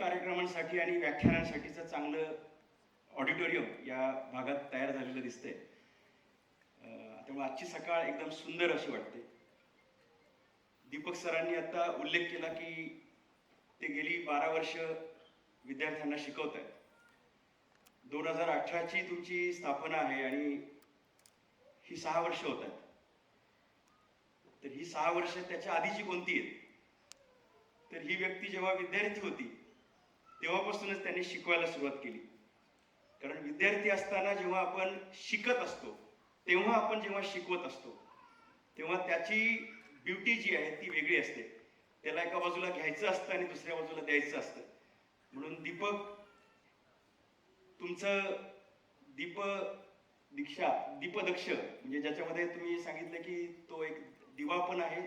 कार्यक्रमांसाठी आणि व्याख्यानांसाठीचं चांगलं ऑडिटोरियम या भागात तयार झालेलं दिसतंय. त्यामुळे आजची सकाळ एकदम सुंदर अशी वाटते. दीपक सरांनी आता उल्लेख केला की ते गेली 12 वर्ष विद्यार्थ्यांना शिकवत आहेत. 2018ची तुमची स्थापना आहे आणि ही 6 वर्ष होत आहेत. तर ही 6 वर्ष त्याच्या आधीची कोणती आहेत? तर ही व्यक्ती जेव्हा विद्यार्थी होती तेव्हापासूनच त्यांनी शिकवायला सुरुवात केली. कारण विद्यार्थी असताना जेव्हा आपण शिकत असतो तेव्हा आपण जेव्हा शिकवत असतो तेव्हा त्याची ब्युटी जी आहे ती वेगळी असते. त्याला एका बाजूला घ्यायचं असतं आणि दुसऱ्या बाजूला द्यायचं असतं. म्हणून दीपक तुमचं दीपदक्ष म्हणजे ज्याच्यामध्ये तुम्ही सांगितलं की तो एक दिवा पण आहे,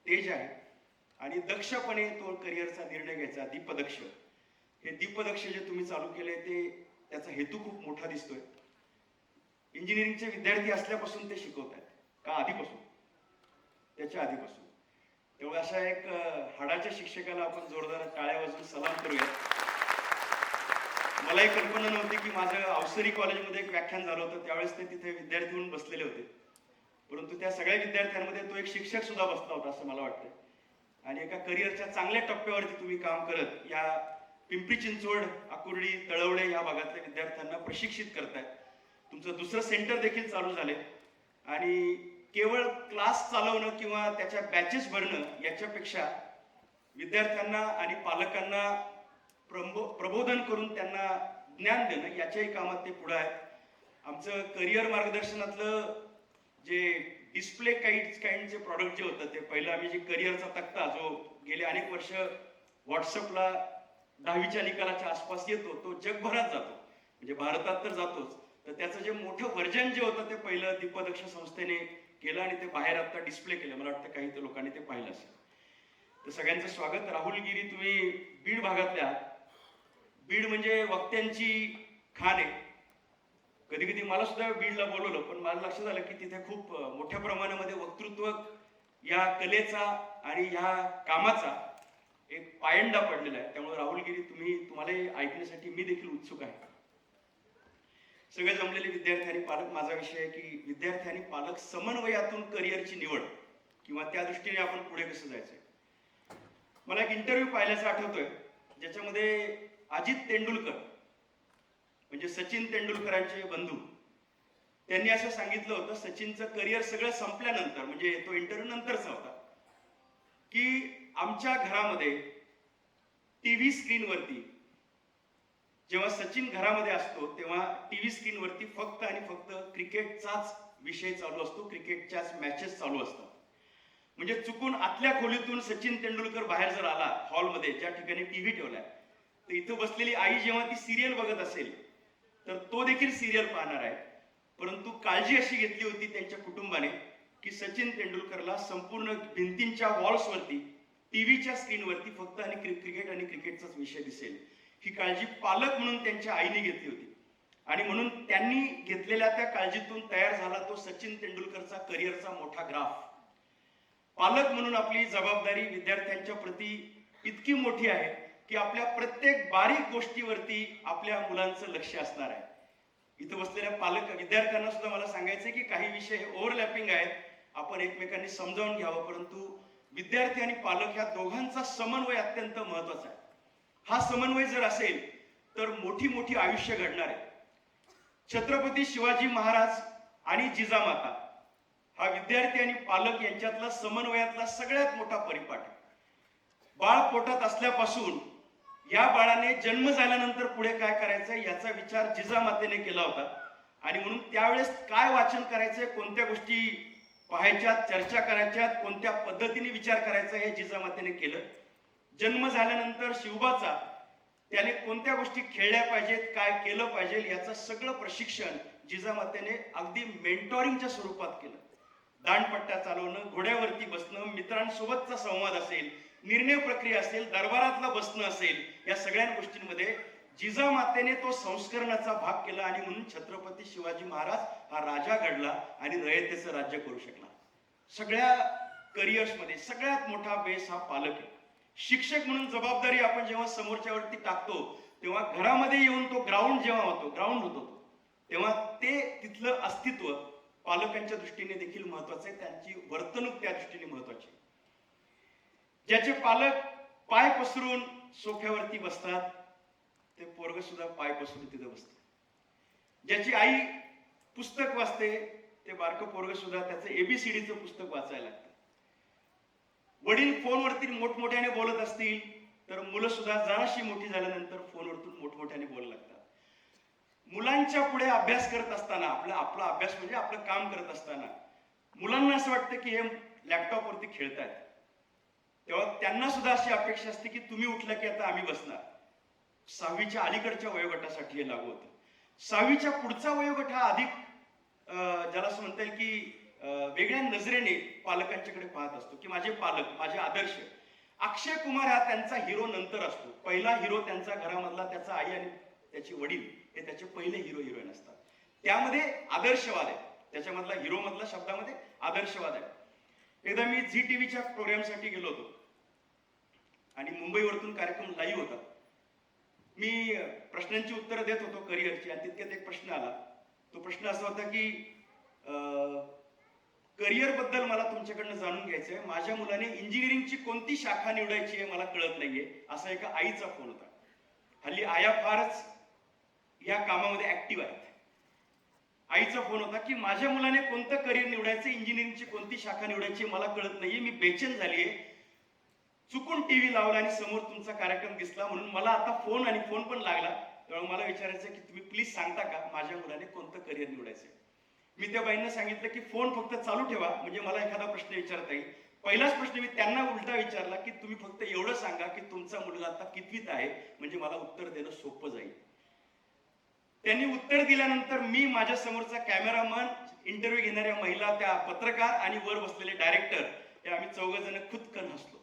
तेज आहे आणि दक्षपणे तो करिअरचा निर्णय घ्यायचा. दीपदक्ष हे दीपदक्ष जे तुम्ही चालू केलंय ते त्याचा हेतू खूप मोठा दिसतोय. इंजिनिअरिंगचे विद्यार्थी असल्यापासून ते शिकवत आहेत का आधीपासून? त्याच्या आधीपासून. तेव्हा अशा एक हाडाच्या शिक्षकाला आपण जोरदार टाळ्या वाजवून सलाम करूया. मलाही कल्पना नव्हती की माझं अवसरी कॉलेजमध्ये एक व्याख्यान झालं होतं, त्यावेळेस ते तिथे विद्यार्थी म्हणून बसलेले होते. परंतु त्या सगळ्या विद्यार्थ्यांमध्ये तो एक शिक्षक सुद्धा बसला होता असं मला वाटतं. आणि एका करिअरच्या चांगल्या टप्प्यावरती तुम्ही काम करत या पिंपरी चिंचवड, आकुर्डी, तळवडे या भागातल्या विद्यार्थ्यांना प्रशिक्षित करताय. तुमचं दुसरं सेंटर देखील चालू झाले आणि केवळ क्लास चालवणं किंवा त्याच्या बॅचेस भरणं याच्यापेक्षा विद्यार्थ्यांना आणि पालकांना प्रबोधन करून त्यांना ज्ञान देणं याच्याही कामात ते पुढे आहेत. आमचं करिअर मार्गदर्शनातलं जे डिस्प्ले काइंडचे प्रॉडक्ट जे होतं ते पहिलं आम्ही जे करिअरचा तक्ता जो गेले अनेक वर्ष व्हॉट्सअपला 10वीच्या निकालाच्या आसपास येतो तो जगभरात जातो, म्हणजे भारतात तर जातोच. तर त्याचं जे मोठं व्हर्जन जे होतं ते पहिलं दीपदक्ष संस्थेने केलं आणि ते बाहेर आता डिस्प्ले केलं. मला वाटतं काही तर लोकांनी ते पाहिलं असेल. तर सगळ्यांचं स्वागत. राहुल गिरी, तुम्ही बीड भागातल्या, बीड म्हणजे वक्त्यांची खाण आहे. कधी कधी मला सुद्धा बीडला बोलवलं, पण मला लक्षात आलं की तिथे खूप मोठ्या प्रमाणामध्ये वक्तृत्व या कलेचा आणि ह्या कामाचा एक पायंडा पडलेला आहे. त्यामुळे राहुल गिरी, तुम्हालाही ऐकण्यासाठी मी देखील उत्सुक आहे. सगळे जमलेले विद्यार्थी आणि पालक, माझा विषय आहे की विद्यार्थी आणि पालक समन्वयातून करिअरची निवड किंवा त्या दृष्टीने आपण पुढे कसं जायचंय. मला एक इंटरव्ह्यू पाहिल्याचं आठवतोय ज्याच्यामध्ये अजित तेंडुलकर म्हणजे सचिन तेंडुलकरांचे बंधू, त्यांनी असं सांगितलं होतं, सचिनचं करिअर सगळं संपल्यानंतर, म्हणजे तो इंटरव्ह्यू नंतरचा होता, की आमच्या घरामध्ये टीव्ही स्क्रीनवरती, जेव्हा सचिन घरामध्ये असतो तेव्हा टीव्ही स्क्रीनवरती फक्त आणि फक्त क्रिकेटचाच विषय चालू असतो, क्रिकेटच्याच मॅचेस चालू असतात. म्हणजे चुकून आतल्या खोलीतून सचिन तेंडुलकर बाहेर जर आला हॉलमध्ये ज्या ठिकाणी टीव्ही ठेवलाय, तर इथं बसलेली आई जेव्हा ती सिरियल बघत असेल तर तो देखील सिरियल पाहणार आहे. परंतु काळजी अशी घेतली होती त्यांच्या कुटुंबाने की सचिन तेंडुलकरला संपूर्ण भिंतींच्या वॉल्सवरती, टीव्हीच्या स्क्रीनवरती फक्त आणि क्रिकेट आणि क्रिकेटचाच विषय दिसेल. ही काळजी पालक म्हणून त्यांच्या आईने घेतली होती आणि म्हणून त्यांनी घेतलेल्या त्या काळजीतून तयार झाला तो सचिन तेंडुलकरचा करिअरचा मोठा ग्राफ. पालक म्हणून आपली जबाबदारी विद्यार्थ्यांच्या प्रती इतकी मोठी आहे की आपल्या प्रत्येक बारीक गोष्टीवरती आपल्या मुलांचं लक्ष असणार आहे. इथं बसलेल्या पालक विद्यार्थ्यांना सुद्धा मला सांगायचं की काही विषय ओव्हरलॅपिंग आहेत, आपण एकमेकांनी समजावून घ्यावं. परंतु विद्यार्थी आणि पालक ह्या दोघांचा समन्वय अत्यंत महत्वाचा आहे. हा समन्वय जर असेल तर मोठी मोठी आयुष्य घडणार आहे. छत्रपती शिवाजी महाराज आणि जिजामाता हा विद्यार्थी आणि पालक यांच्यातला समन्वयातला सगळ्यात मोठा परिपाठ आहे. बाळ पोटात असल्यापासून या बाळाने जन्म झाल्यानंतर पुढे काय करायचंय याचा विचार जिजामातेने केला होता आणि म्हणून त्यावेळेस काय वाचन करायचंय, कोणत्या गोष्टी पाहायच्यात, चर्चा करायच्यात, कोणत्या पद्धतीने विचार करायचा हे जिजामातेने केलं. जन्म झाल्यानंतर शिवबाचा त्याने कोणत्या गोष्टी खेळल्या पाहिजेत, काय केलं पाहिजे याचं सगळं प्रशिक्षण जिजामातेने अगदी मेंटॉरिंगच्या स्वरूपात केलं. दांडपट्ट्या चालवणं, घोड्यावरती बसणं, मित्रांसोबतचा संवाद असेल, निर्णय प्रक्रिया असेल, दरबारातलं बसणं असेल, या सगळ्या गोष्टींमध्ये जिजामातेने तो संस्करणाचा भाग केला आणि म्हणून छत्रपती शिवाजी महाराज हा राजा घडला आणि रयतेचं राज्य करू शकला. सगळ्या करिअर्समध्ये सगळ्यात मोठा बेस हा पालक आहे. शिक्षक म्हणून जबाबदारी आपण जेव्हा समोरच्यावरती टाकतो तेव्हा घरामध्ये येऊन तो ग्राउंड जेव्हा होतो, ग्राउंड होतो तो, तेव्हा ते तिथलं अस्तित्व पालकांच्या दृष्टीने देखील महत्वाचं आहे. त्यांची वर्तणूक त्या दृष्टीने महत्वाची आहे. ज्याचे पालक पाय पसरून सोफ्यावरती बसतात ते पोरग सुद्धा पाय पसरून तिथं बसतं. ज्याची आई पुस्तक वाचते ते बारकं पोरग सुद्धा त्याचं एबीसीडीचं पुस्तक वाचायला लागतं. वडील फोनवरती मोठमोठ्याने बोलत असतील तर मुलं सुद्धा जराशी मोठी झाल्यानंतर फोनवरतून मोठमोठ्याने बोलायला लागतात. मुलांच्या पुढे अभ्यास करत असताना आपला अभ्यास म्हणजे आपलं काम करत असताना मुलांना असं वाटतं की हे लॅपटॉपवरती खेळतायत. तेव्हा त्यांना सुद्धा अशी अपेक्षा असते की तुम्ही उठला की आता आम्ही बसणार. 6वीच्या अलीकडच्या वयोगटासाठी हे लागू होतं. 6वीच्या पुढचा वयोगट हा अधिक ज्याला असं म्हणता येईल की वेगळ्या नजरेने पालकांच्याकडे पाहत असतो की माझे पालक, माझे आदर्श. अक्षय कुमार हा त्यांचा हिरो नंतर असतो. पहिला हिरो त्यांचा घरामधला त्याचा आई आणि त्याचे वडील हे त्याचे पहिले हिरो हिरोईन असतात. त्यामध्ये आदर्शवाद आहे. त्याच्यामधला हिरो मधला शब्दामध्ये आदर्शवाद आहे. एकदा मी झी टीव्हीच्या प्रोग्रामसाठी गेलो होतो आणि मुंबईवरतून कार्यक्रम लाईव्ह होता. मी प्रश्नांची उत्तरं देत होतो करिअरची आणि तितक्यात एक प्रश्न आला. तो प्रश्न असा होता की करिअर बद्दल मला तुमच्याकडनं जाणून घ्यायचं आहे. माझ्या मुलाने इंजिनिअरिंगची कोणती शाखा निवडायची आहे मला कळत नाहीये. असा एका आईचा फोन होता. हल्ली आया फारच या कामामध्ये ऍक्टिव्ह आहेत. आईचा फोन होता की माझ्या मुलाने कोणतं करिअर निवडायचं, इंजिनिअरिंगची कोणती शाखा निवडायची मला कळत नाहीये. मी बेचैन झालीये. चुकून टीव्ही लावला आणि समोर तुमचा कार्यक्रम दिसला म्हणून मला आता फोन पण लागला. त्यामुळे मला विचारायचं की तुम्ही प्लीज सांगता का माझ्या मुलाने कोणतं करिअर निवडायचंय. मी त्या बाईंना सांगितलं की फोन फक्त चालू ठेवा म्हणजे मला एखादा प्रश्न विचारता येईल. पहिलाच प्रश्न मी त्यांना उलटा विचारला की तुम्ही फक्त एवढं सांगा की तुमचा मुलगा आता कितवीत आहे म्हणजे मला उत्तर देणं सोपं जाईल. त्यांनी उत्तर दिल्यानंतर मी, माझ्या समोरचा कॅमेरामन, इंटरव्ह्यू घेणाऱ्या महिला, त्या पत्रकार आणि वर बसलेले डायरेक्टर हे आम्ही 4 जण खुदकन हसलो.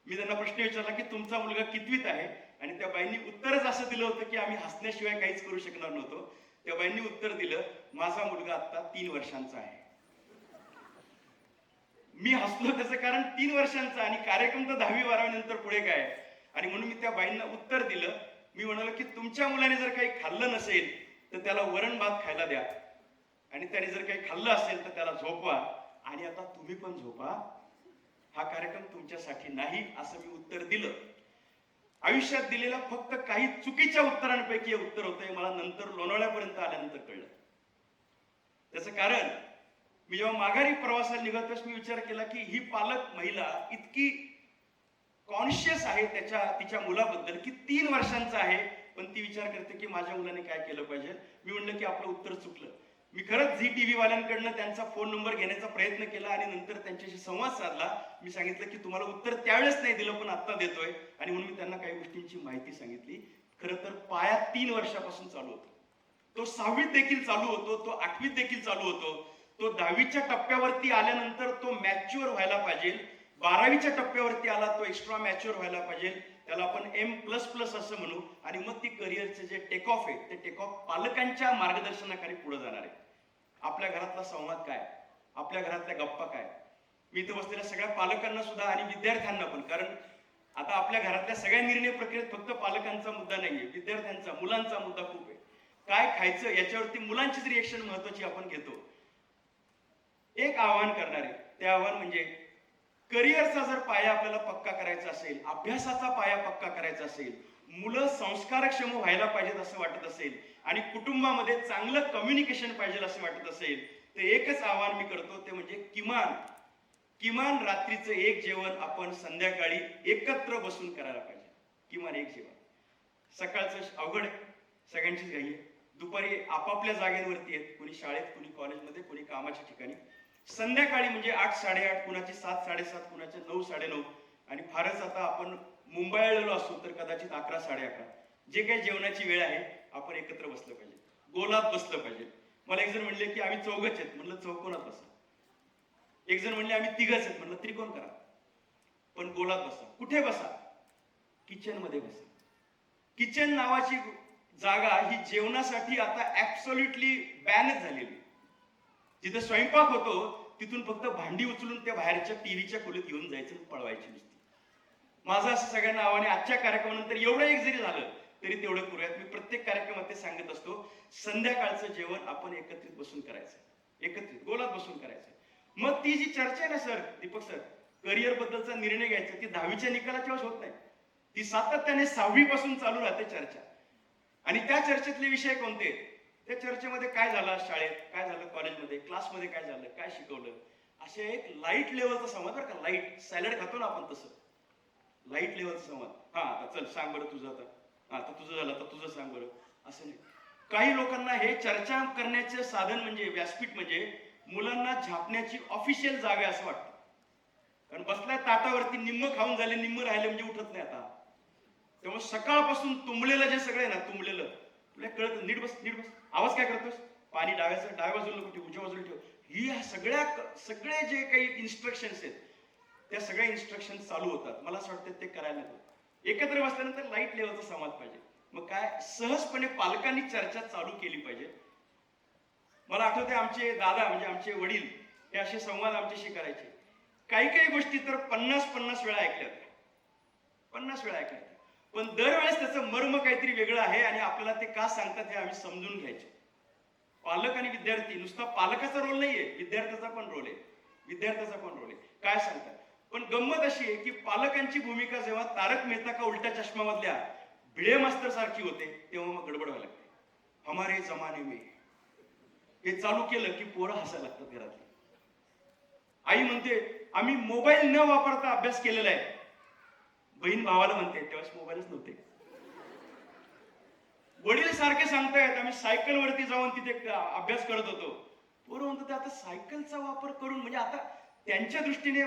मी त्यांना प्रश्न विचारला की तुमचा मुलगा कितवीत आहे आणि त्या बाईंनी उत्तरच असं दिलं होतं की आम्ही हसण्याशिवाय काहीच करू शकणार नव्हतो. त्या बाईंनी उत्तर दिलं, माझा मुलगा आता 3 वर्षांचा आहे. मी हसलो त्याचं कारण 3 वर्षांचा आणि कार्यक्रम तर 10वी 12वी नंतर पुढे काय. आणि म्हणून मी त्या बाईंना उत्तर दिलं. मी म्हणालो की तुमच्या मुलाने जर काही खाल्लं नसेल तर त्याला वरण भात खायला द्या आणि त्याने जर काही खाल्लं असेल तर त्याला झोपवा आणि आता तुम्ही पण झोपा. हा कार्यक्रम तुमच्यासाठी नाही असं मी उत्तर दिलं. आयुष्यात दिलेल्या फक्त काही चुकीच्या उत्तरांपैकी हे उत्तर होतं हे मला नंतर लोणावळ्यापर्यंत आल्यानंतर कळलं. त्याचं कारण मी जेव्हा माघारी प्रवासाला निघालोच मी विचार केला की ही पालक महिला इतकी कॉन्शियस आहे तिच्या मुलाबद्दल की 3 वर्षांचा आहे पण ती विचार करते की माझ्या मुलाने काय केलं पाहिजे. मी म्हणलं की आपलं उत्तर चुकलं. मी खरंच झी टीव्ही वाल्यांकडनं त्यांचा फोन नंबर घेण्याचा प्रयत्न केला आणि नंतर त्यांच्याशी संवाद साधला. मी सांगितलं की तुम्हाला उत्तर त्यावेळेस नाही दिलं पण आता देतोय आणि म्हणून मी त्यांना काही गोष्टींची माहिती सांगितली. खरं तर पाया 3 वर्षापासून चालू होतो. तो 6वीत देखील चालू होतो, तो 8वीत देखील चालू होतो, तो 10वीच्या टप्प्यावरती आल्यानंतर तो मॅच्युअर व्हायला पाहिजे. 12वीच्या टप्प्यावरती आला तो एक्स्ट्रा मॅच्युअर व्हायला पाहिजे. त्याला आपण M++ असं म्हणू आणि मग ती करिअरचे जे टेक ऑफ आहे ते टेक ऑफ पालकांच्या मार्गदर्शनाखाली पुढे जाणार आहे. आपल्या घरातला संवाद काय, आपल्या घरातल्या गप्पा काय. मी इथं बसलेल्या सगळ्या पालकांना सुद्धा आणि विद्यार्थ्यांना पण, कारण आता आपल्या घरातल्या सगळ्या निर्णय प्रक्रियेत फक्त पालकांचा मुद्दा नाहीये, विद्यार्थ्यांचा, मुलांचा मुद्दा खूप आहे. काय खायचं याच्यावरती मुलांचीच रिएक्शन महत्वाची आपण घेतो. एक आव्हान करणार आहे. ते आव्हान म्हणजे करिअरचा जर पाया आपल्याला पक्का करायचा असेल, अभ्यासाचा पाया पक्का करायचा असेल, मुलं संस्कारक्षम व्हायला पाहिजेत असं वाटत असेल आणि कुटुंबामध्ये चांगलं कम्युनिकेशन पाहिजे असं वाटत असेल तर एकच आव्हान मी करतो ते म्हणजे किमान रात्रीचं एक जेवण आपण संध्याकाळी एकत्र बसून करायला पाहिजे. किमान एक जेवण. सकाळचं अवघड आहे, सगळ्यांचीच घाई आहे. दुपारी आपापल्या जागेवरती आहेत, कोणी शाळेत, कोणी कॉलेजमध्ये, कोणी कामाच्या ठिकाणी. संध्याकाळी म्हणजे 8 8:30, कुणाची 7 7:30, कुणाचे 9 9:30 आणि फारच आता आपण मुंबईला आलेलो असतो तर कदाचित 11 11:30. जे काही जेवणाची वेळ आहे आपण एकत्र बसलं पाहिजे, गोलात बसलं पाहिजे. मला एक जण म्हणले की आम्ही 4घच आहेत. म्हणलं चौकोनात बसा. एक जण म्हणले आम्ही 3घच आहेत. म्हणलं त्रिकोण करा पण गोलात बसा. कुठे बसा? किचन मध्ये बसा. किचन नावाची जागा ही जेवणासाठी आता ऍब्सोल्युटली बॅनच झालेली. जिथे स्वयंपाक होतो तिथून फक्त भांडी उचलून त्या बाहेरच्या टीव्हीच्या खोलीत घेऊन जायचं, पळवायची नुसती. माझं असं सगळ्यांना आव्हान आहे, आजच्या कार्यक्रमानंतर एवढं एक जरी झालं तरी तेवढं करूयात. मी प्रत्येक कार्यक्रमात ते सांगत असतो, संध्याकाळचं जेवण आपण एकत्रित बसून करायचं, एकत्रित गोलात बसून करायचं. मग ती जी चर्चा आहे ना सर, दीपक सर, करिअर बद्दलचा निर्णय घ्यायचा, ती 10वीच्या निकालाच्या वेळेस होत नाही, ती सातत्याने 6वी पासून चालू राहते चर्चा. आणि त्या चर्चेतले विषय कोणते, त्या चर्चेमध्ये काय झालं शाळेत, काय झालं कॉलेजमध्ये, क्लासमध्ये काय झालं, काय शिकवलं, असे एक लाईट लेवलचा संवाद बरं का. लाईट सॅलड खातो ना आपण तसं लाईट लेवलचा संवाद. हा आता चल सांग बरं तुझं, आता तुझं झालं, आता तुझं सांग बरं, असं नाही. काही लोकांना हे चर्चा करण्याचे साधन म्हणजे व्यासपीठ म्हणजे मुलांना झापण्याची ऑफिशियल जागा असं वाटतं. कारण बसलाय ताटावरती, निम्म खाऊन झाले, निम्म राहिले म्हणजे उठत नाही आता. त्यामुळे सकाळपासून तुंबलेलं जे सगळं आहे ना, तुंबलेलं तुला कळत, नीट बस नीट बस, आवाज काय करतोस, पाणी डाव्या बाजूला नको ठेव, उजव्या बाजूला ठेव, ही सगळे जे काही इन्स्ट्रक्शन्स आहेत त्या सगळ्या इन्स्ट्रक्शन चालू होतात. मला असं वाटतं ते करायला नको. एकत्र बसल्यानंतर लाईट लेवलचा संवाद पाहिजे. मग काय, सहजपणे पालकांनी चर्चा चालू केली पाहिजे. मला आठवते आमचे दादा म्हणजे आमचे वडील हे असे संवाद आमच्याशी करायचे. काही काही गोष्टी तर 50 वेळा ऐकल्या होत्या, 50 वेळा ऐकल्या होत्या. पण दरवेळेस त्याचं मर्म काहीतरी वेगळं आहे आणि आपल्याला ते का सांगतात हे आम्ही समजून घ्यायचे. पालक आणि विद्यार्थी, नुसता पालकाचा रोल नाहीये, विद्यार्थ्याचा पण रोल आहे, विद्यार्थ्याचा पण रोल आहे. काय सांगतात, पण गंमत अशी आहे की पालकांची भूमिका जेव्हा तारक मेहता का उलटा चष्मा मधल्या भिडे मास्तर सारखी होते तेव्हा मग गडबड व्हायला लागते. हमारे जमाने में हे चालू केलं की पोरं हसायला लागतात घरातली. आई म्हणते आम्ही मोबाईल न वापरता अभ्यास केलेला आहे. बहीण भावाला म्हणते तेव्हा मोबाईलच नव्हते. वडील सारखे सांगतायत आम्ही सायकल वरती जाऊन तिथे अभ्यास करत होतो. पोरं म्हणतात आता सायकलचा वापर करून, म्हणजे आता त्यांच्या दृष्टीने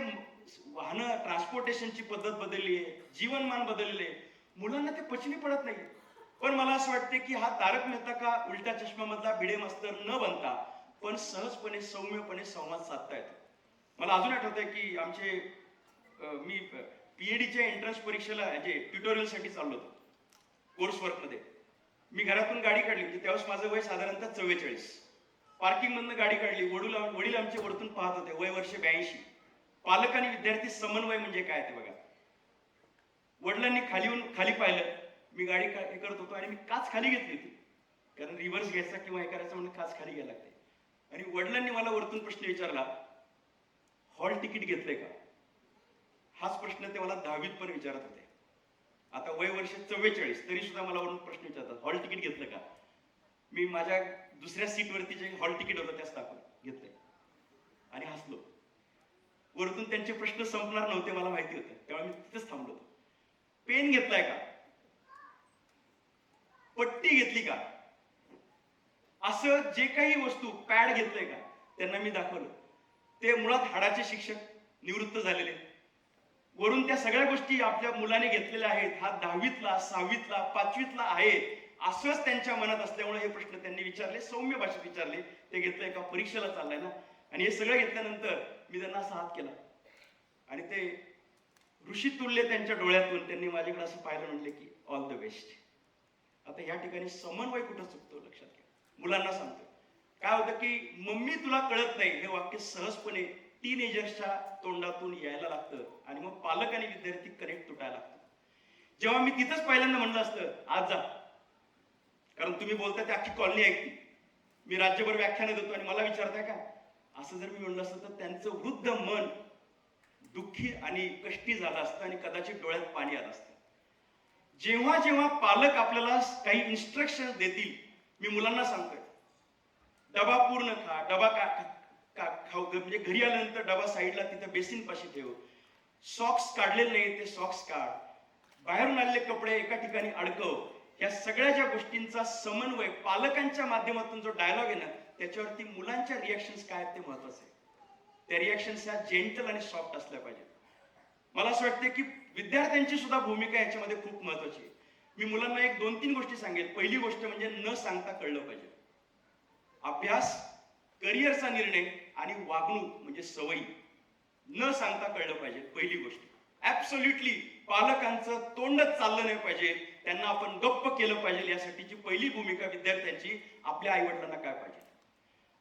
वाहनं, ट्रान्सपोर्टेशनची पद्धत बदलली आहे, जीवनमान बदलले, मुलांना ते पचनी पडत नाही. पण मला असं वाटते की हा तारक मेहता का उलटा चष्मा मधला भिडे मास्तर न बनता पण सहजपणे सौम्यपणे संवाद साधता येतो. मला अजून आठवत आहे की आमचे मी पीएडीच्या एंट्रन्स परीक्षेला म्हणजे ट्युटोरियलसाठी चाललो होतो कोर्स वर्कमध्ये. मी घरातून गाडी काढली, म्हणजे त्यावेळेस माझं वय साधारणतः 44. पार्किंग मधनं गाडी काढली, वडील आमचे वरतून पाहत होते, वय वर्ष 82. पालक आणि विद्यार्थी समन्वय म्हणजे काय ते बघा. वडिलांनी खाली पाहिलं, मी गाडी हे करत होतो आणि मी काच खाली घेतली होती, कारण रिव्हर्स घ्यायचा किंवा हे करायचं म्हणून काच खाली घ्यायला लागते. आणि वडिलांनी मला वरतून प्रश्न विचारला, हॉल तिकीट घेतलंय का. हाच प्रश्न ते मला 10वीत पण विचारत होते. आता वय वर्ष 44 तरी सुद्धा मला वरून प्रश्न विचारतात, हॉल तिकीट घेतलं का. मी माझ्या दुसऱ्या सीटवरती जे हॉल तिकीट होतं त्याच दाखवलं, घेतलंय, आणि हसलो. वरतून त्यांचे प्रश्न संपणार नव्हते मला माहिती होतं, त्यामुळे मी तिथेच थांबलो होतो. पेन घेतलाय का, पट्टी घेतली का, असं जे काही वस्तू, पॅड घेतलंय का, त्यांना मी दाखवलं. ते मुळात हाडाचे शिक्षक निवृत्त झालेले, वरून त्या सगळ्या गोष्टी आपल्या मुलाने घेतलेल्या आहेत. हा 10वीतला, 6वीतला, 5वीतला आहे असंच त्यांच्या मनात असल्यामुळे हे प्रश्न त्यांनी विचारले, सौम्य भाषेत विचारले. ते घेतलंय का, परीक्षेला चाललाय ना. आणि हे सगळं घेतल्यानंतर मी त्यांना असा हात केला आणि ते ऋषी तुल्य त्यांच्या डोळ्यातून त्यांनी माझ्याकडे असं पाहिलं, म्हणले की ऑल द बेस्ट. आता या ठिकाणी समन्वय कुठं चुकतो लक्षात घ्या. मुलांना सांगतो काय होतं की मम्मी तुला कळत नाही हे वाक्य सहजपणे टीनेजर्सच्या तोंडातून यायला लागतं आणि मग पालक आणि विद्यार्थी कनेक्ट तुटायला लागतो. जेव्हा मी तिथंच पहिल्यांदा म्हणलं असतं आज जा, कारण तुम्ही बोलताय ते अख्खी कॉलनी ऐकते, मी राज्यभर व्याख्यान देतो आणि मला विचारताय का, असं जर मी म्हणलं असतं तर त्यांचं वृद्ध मन दुःखी आणि कष्टी झालं असतं आणि कदाचित डोळ्यात पाणी आलं असतं. जेव्हा जेव्हा पालक आपल्याला काही इन्स्ट्रक्शन देतील, मी मुलांना सांगतोय डबा पूर्ण खा, डबा खाऊ, म्हणजे घरी आल्यानंतर डबा साईडला तिथं बेसिन पाशी ठेव, सॉक्स काढलेले नाही ते सॉक्स काढ, बाहेरून आलेले कपडे एका ठिकाणी अडकव. या सगळ्या ज्या गोष्टींचा समन्वय पालकांच्या माध्यमातून जो डायलॉग आहे ना, त्याच्यावरती मुलांच्या रिॲक्शन्स काय आहेत ते महत्वाचं आहे. त्या रिॲक्शन्स ह्या जेंटल आणि सॉफ्ट असल्या पाहिजेत. मला असं वाटतं की विद्यार्थ्यांची सुद्धा भूमिका याच्यामध्ये खूप महत्वाची आहे. मी मुलांना एक 2-3 गोष्टी सांगेल. पहिली गोष्ट म्हणजे न सांगता कळलं पाहिजे. अभ्यास, करिअरचा निर्णय आणि वागणूक म्हणजे सवयी न सांगता कळलं पाहिजे. पहिली गोष्ट ऍब्सोल्युटली पालकांचं तोंडच चाललं नाही पाहिजे, त्यांना आपण गप्प केलं पाहिजे. यासाठीची पहिली भूमिका विद्यार्थ्यांची आपल्या आई वडिलांना काय पाहिजे.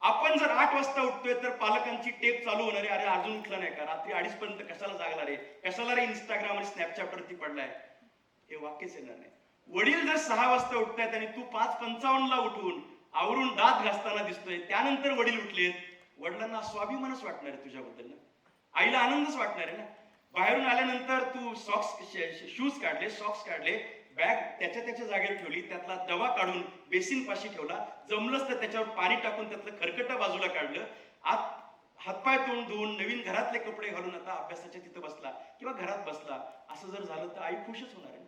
आपण जर 8 वाजता उठतोय तर पालकांची टेप चालू होणार आहे, अरे अजून उठला नाही का, रात्री 2:30 पर्यंत कशाला जागला रे, कशाला रे इंस्टाग्राम आणि स्नॅपचॅटवरती पडलाय, हे वाक्यच येणार नाही. वडील जर 6 वाजता उठतायत आणि तू 5:55 उठून आवरून दात घासताना दिसतोय, त्यानंतर वडील उठलेत, वडिलांना स्वाभिमानच वाटणार आहे तुझ्याबद्दल ना, आईला आनंदच वाटणार आहे ना. बाहेरून आल्यानंतर तू शूज काढले, सॉक्स काढले, बॅग त्याच्या त्याच्या जागेवर ठेवली, त्यातला डबा काढून बेसिन पाशी ठेवला, जमलंच तर त्याच्यावर पाणी टाकून त्यातलं खरकटं बाजूला काढलं, आत हातपाय तोंड धुवून नवीन घरातले कपडे घालून आता अभ्यासाच्या तिथं बसला किंवा घरात बसला, असं जर झालं तर आई खुशच होणार आहे.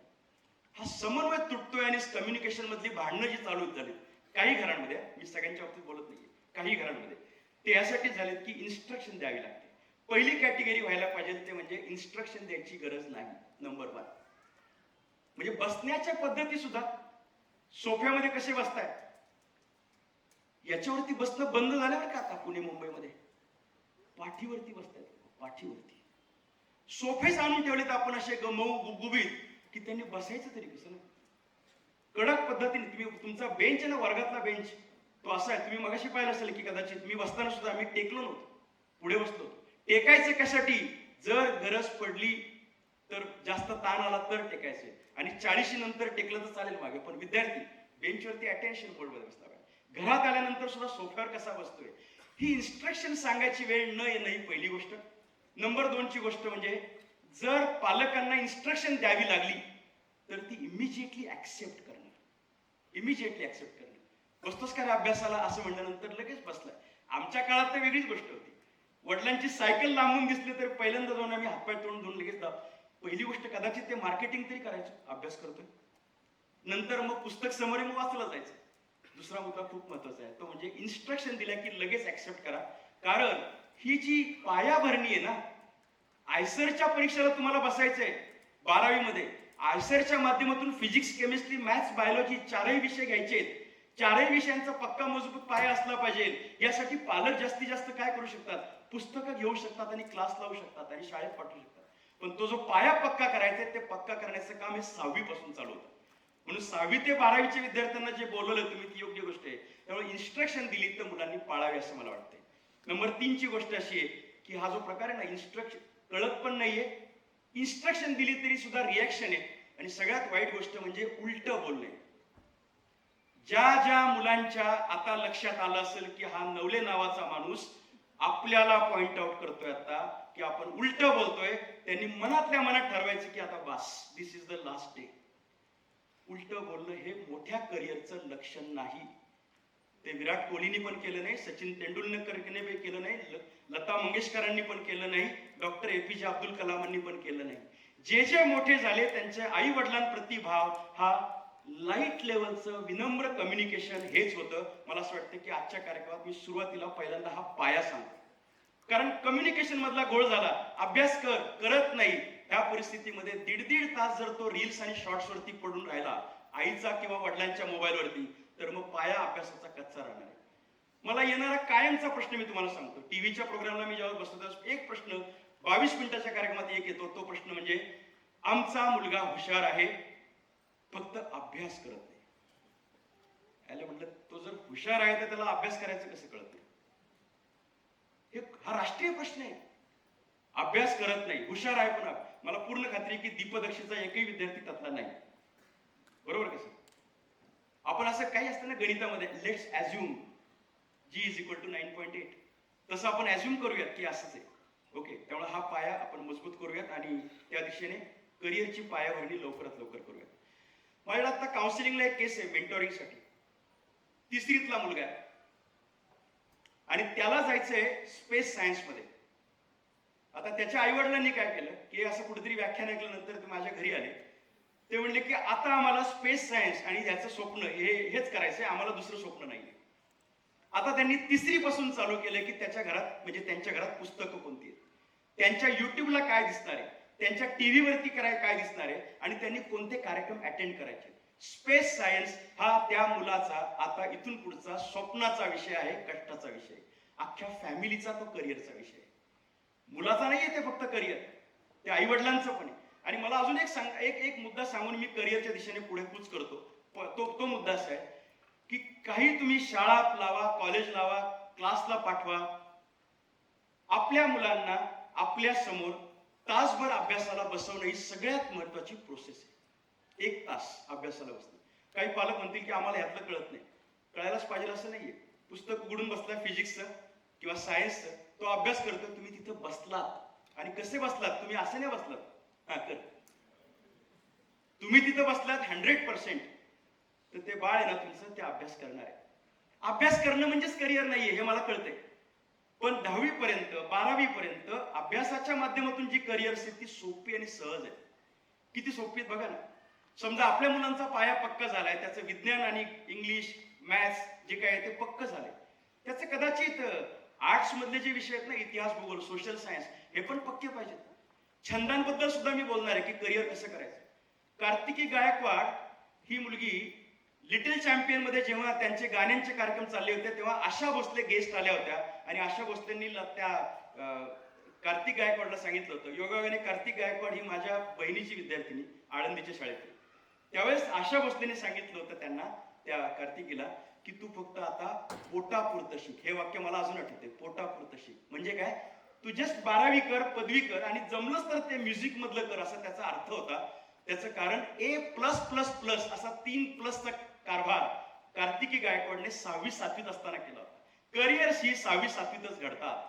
हा समन्वय तुटतोय आणि कम्युनिकेशन मधली भांडणं जी चालू झाली काही घरांमध्ये, मी सगळ्यांच्या बाबतीत बोलत नाहीये, काही घरांमध्ये ते यासाठी झालेत की इन्स्ट्रक्शन द्यावी लागते. पहिली कॅटेगरी व्हायला पाहिजे ते म्हणजे इन्स्ट्रक्शन द्यायची गरज नाही. नंबर 1 म्हणजे बसण्याच्या पद्धती सुद्धा, सोफ्यामध्ये कसे बसताय याच्यावरती बसणं बंद झालं बरं का आता पुणे मुंबईमध्ये. पाठीवरती बसतायत, पाठीवरती सोफेच आणून ठेवलेत आपण असे मऊ गुबगुबीत की त्यांनी बसायचं तरी कसं ना, कडक पद्धतीने. तुम्ही तुमचा बेंच आहे ना, वर्गातला बेंच तो असा आहे, तुम्ही मगाशी पाहिलं असेल की कदाचित मी बसताना सुद्धा आम्ही टेकलो नव्हतो, पुढे बसलो होतो. टेकायचं कशासाठी, जर गरज पडली तर, जास्त ताण आला तर टेकायचे, आणि 40 नंतर टेकलं तर चालेल मागे, पण विद्यार्थी बेंचवरती अटेन्शन मोडमध्ये बसला पाहिजे. घरात आल्यानंतर सुद्धा सोफ्यावर कसा बसतोय ही इन्स्ट्रक्शन सांगायची वेळ न येणं ही पहिली गोष्ट. नंबर 2 ची गोष्ट म्हणजे जर पालकांना इन्स्ट्रक्शन द्यावी लागली तर ती इमिजिएटली ऍक्सेप्ट करणं. इमिजिएटली ऍक्सेप्ट करणं. बसतोस का रे अभ्यासाला असं म्हणल्यानंतर लगेच बसलाय. आमच्या काळात तर वेगळीच गोष्ट होती. वडिलांची सायकल लांबून दिसली तर पहिल्यांदा जाऊन आम्ही हातपाय तोंड धुवून लगेच पहिली गोष्ट कदाचित ते मार्केटिंग तरी करायचं, अभ्यास करतोय. नंतर मग पुस्तक समोर मग वाचलं जायचं. दुसरा मुद्दा खूप महत्वाचा आहे, तो म्हणजे इन्स्ट्रक्शन दिल्या की लगेच ऍक्सेप्ट करा. कारण ही जी पायाभरणी आहे ना, आयसरच्या परीक्षेला तुम्हाला बसायचंय 12वी मध्ये, आयसरच्या माध्यमातून फिजिक्स, केमिस्ट्री, मॅथ्स, बायोलॉजी 4ही विषय घ्यायचे. 4ही विषयांचा पक्का मजबूत पाया असला पाहिजे. यासाठी पालक जास्तीत जास्त काय करू शकतात, पुस्तकं घेऊ शकतात आणि क्लास लावू शकतात आणि शाळेत पाठवू शकतात. पण तो जो पाया पक्का करायचा ते पक्का करण्याचं काम हे 6वी पासून चालू होतं. म्हणून 6वी ते 12वीच्या विद्यार्थ्यांना जे बोलवलं तुम्ही ती योग्य गोष्ट आहे. त्यामुळे इन्स्ट्रक्शन दिली तर मुलांनी पाळावी असं मला वाटतंय. नंबर 3 ची गोष्ट अशी आहे की हा जो प्रकार आहे ना, इन्स्ट्रक्शन कळत पण नाहीये, इन्स्ट्रक्शन दिली तरी सुद्धा रिॲक्शन आहे, आणि सगळ्यात वाईट गोष्ट म्हणजे उलट बोलणे. ज्या ज्या मुलांच्या आता लक्षात आलं असेल की हा नवले नावाचा माणूस आपल्याला पॉइंट आउट करतोय आता की आपण उलट बोलतोय, त्यांनी मनातल्या मनात ठरवायचं की आता बस, दिस इज द लास्ट डे. उलट बोलणं हे मोठ्या करिअरचं लक्षण नाही. ते विराट कोहलीनी पण केलं नाही, सचिन तेंडुलकरने पण केलं नाही, लता मंगेशकरांनी पण केलं नाही, डॉक्टर APJ अब्दुल कलामांनी पण केलं नाही. जे जे मोठे झाले त्यांच्या आई वडिलांप्रती भाव हा लाईट लेवलचं विनम्र कम्युनिकेशन हेच होतं. मला असं वाटतं की आजच्या कार्यक्रमात मी सुरुवातीला पहिल्यांदा हा पाया सांगतो, कारण कम्युनिकेशन मधला गोळ झाला. अभ्यास करत नाही, ह्या परिस्थितीमध्ये 1.5 तास जर तो रील्स आणि शॉर्ट्स वरती पडून राहिला आईचा किंवा वडिलांच्या मोबाईलवरती, तर मग पाया अभ्यासाचा कच्चा राहणार आहे. मला येणारा कायमचा प्रश्न मी तुम्हाला सांगतो. टीव्हीच्या प्रोग्रामला मी जेव्हा बसतो तेव्हा एक प्रश्न 22 मिनिटाच्या कार्यक्रमात एक येतो. तो प्रश्न म्हणजे, आमचा मुलगा हुशार आहे फक्त अभ्यास करत नाही. याला म्हटलं, तो जर हुशार आहे तर त्याला अभ्यास करायचं कसं कळत नाही? हा राष्ट्रीय प्रश्न आहे. अभ्यास करत नाही, हुशार आहे पण मला पूर्ण खात्री की दीपदक्षीचा एकही विद्यार्थी त्यातला नाही. बरोबर कसं? आपण असं काही असतं ना गणितामध्ये, let's assume G is equal to 9.8, तसं आपण ॲज्युम करूयात की असंच आहे. ओके, त्यामुळे हा पाया आपण मजबूत करूयात आणि त्या दिशेने करिअरची पायाभरणी लवकरात लवकर करूयात. माझ्याकडे आता काउन्सिलिंगला एक केस आहे मेंटोरिंगसाठी. 3रीतला मुलगा आहे आणि त्याला जायचंय स्पेस सायन्स मध्ये. आता त्याच्या आई वडिलांनी काय केलं की असं कुठेतरी व्याख्यान ऐकल्यानंतर ते माझ्या घरी आले. ते म्हणले की आता आम्हाला स्पेस सायन्स आणि ह्याचं स्वप्न हेच करायचंय, आम्हाला दुसरं स्वप्न नाही. आता त्यांनी 3री पासून चालू केलं की त्याच्या घरात, म्हणजे त्यांच्या घरात पुस्तकं कोणती आहेत, त्यांच्या युट्यूबला काय दिसणार आहे, त्यांच्या टीव्हीवरती काय दिसणार आहे, आणि त्यांनी कोणते कार्यक्रम अटेंड करायचे. स्पेस सायन्स हा त्या मुलाचा आता इथून पुढचा स्वप्नाचा विषय आहे, कष्टाचा विषय, अख्ख्या फॅमिलीचा तो करिअरचा विषय. मुलाचा नाहीये ते फक्त करिअर, ते आई वडिलांचं पण आहे. आणि मला अजून एक मुद्दा सांगून मी करिअरच्या दिशेने पुढे कूच करतो. तो मुद्दा असा आहे की काही तुम्ही शाळा लावा, कॉलेज लावा, क्लासला पाठवा. आपल्या मुलांना आपल्या समोर तासभर अभ्यासाला बसवणं ही सगळ्यात महत्वाची प्रोसेस आहे. 1 तास अभ्यासाला बसणं. काही पालक म्हणतील की आम्हाला ह्यातलं कळत नाही. कळायलाच पाहिजे असं नाहीये. पुस्तक उघडून बसला फिजिक्सचं किंवा सायन्सचं, तो अभ्यास करतो, तुम्ही तिथं बसलात. आणि कसे बसलात तुम्ही? असं नाही बसलात. हा कर, तुम्ही तिथं बसलात 100%, तर ते बाळ आहे ना तुमचं, ते अभ्यास करणार आहे. अभ्यास करणं म्हणजेच करिअर नाहीये हे मला कळतंय. पण 10वी पर्यंत 12वी पर्यंत अभ्यासाच्या माध्यमातून जी करिअर असते ती सोपी आणि सहज आहे. किती सोपी आहेत बघा ना. समजा आपल्या मुलांचा पाया पक्का झालाय, त्याचं विज्ञान आणि इंग्लिश मॅथ्स जे काय आहे ते पक्क झालंय, त्याचे कदाचित आर्ट्स मधले जे विषय आहेत ना, इतिहास भूगोल सोशल सायन्स, हे पण पक्के पाहिजेत. छंदांबद्दल सुद्धा मी बोलणार आहे की करिअर कसं करायचं. कार्तिकी गायकवाड ही मुलगी लिटिल चॅम्पियन मध्ये जेव्हा त्यांचे गाण्यांचे कार्यक्रम चालले होते तेव्हा आशा भोसले गेस्ट आल्या होत्या आणि आशा भोसलेंनी त्या कार्तिक गायकवाडला सांगितलं होतं. योगायोगाने कार्तिक गायकवाड ही माझ्या बहिणीची विद्यार्थिनी आळंदीच्या शाळेतली. त्यावेळेस आशा भोसलेने सांगितलं होतं त्यांना, त्या कार्तिकीला, की तू फक्त आता पोटापुरतं शिक. हे वाक्य मला अजून आठवते, पोटापुरतं शिक. म्हणजे काय? तू जस्ट 12वी कर, पदवी कर आणि जमलंच तर ते म्युझिक मधलं कर, असा त्याचा अर्थ होता. त्याचं कारण A+++ असा 3+चा कारभार कार्तिकी गायकवाडने 6वी-7वीत असताना केला होता. करिअर्स ही 6वी-7वीतच घडतात.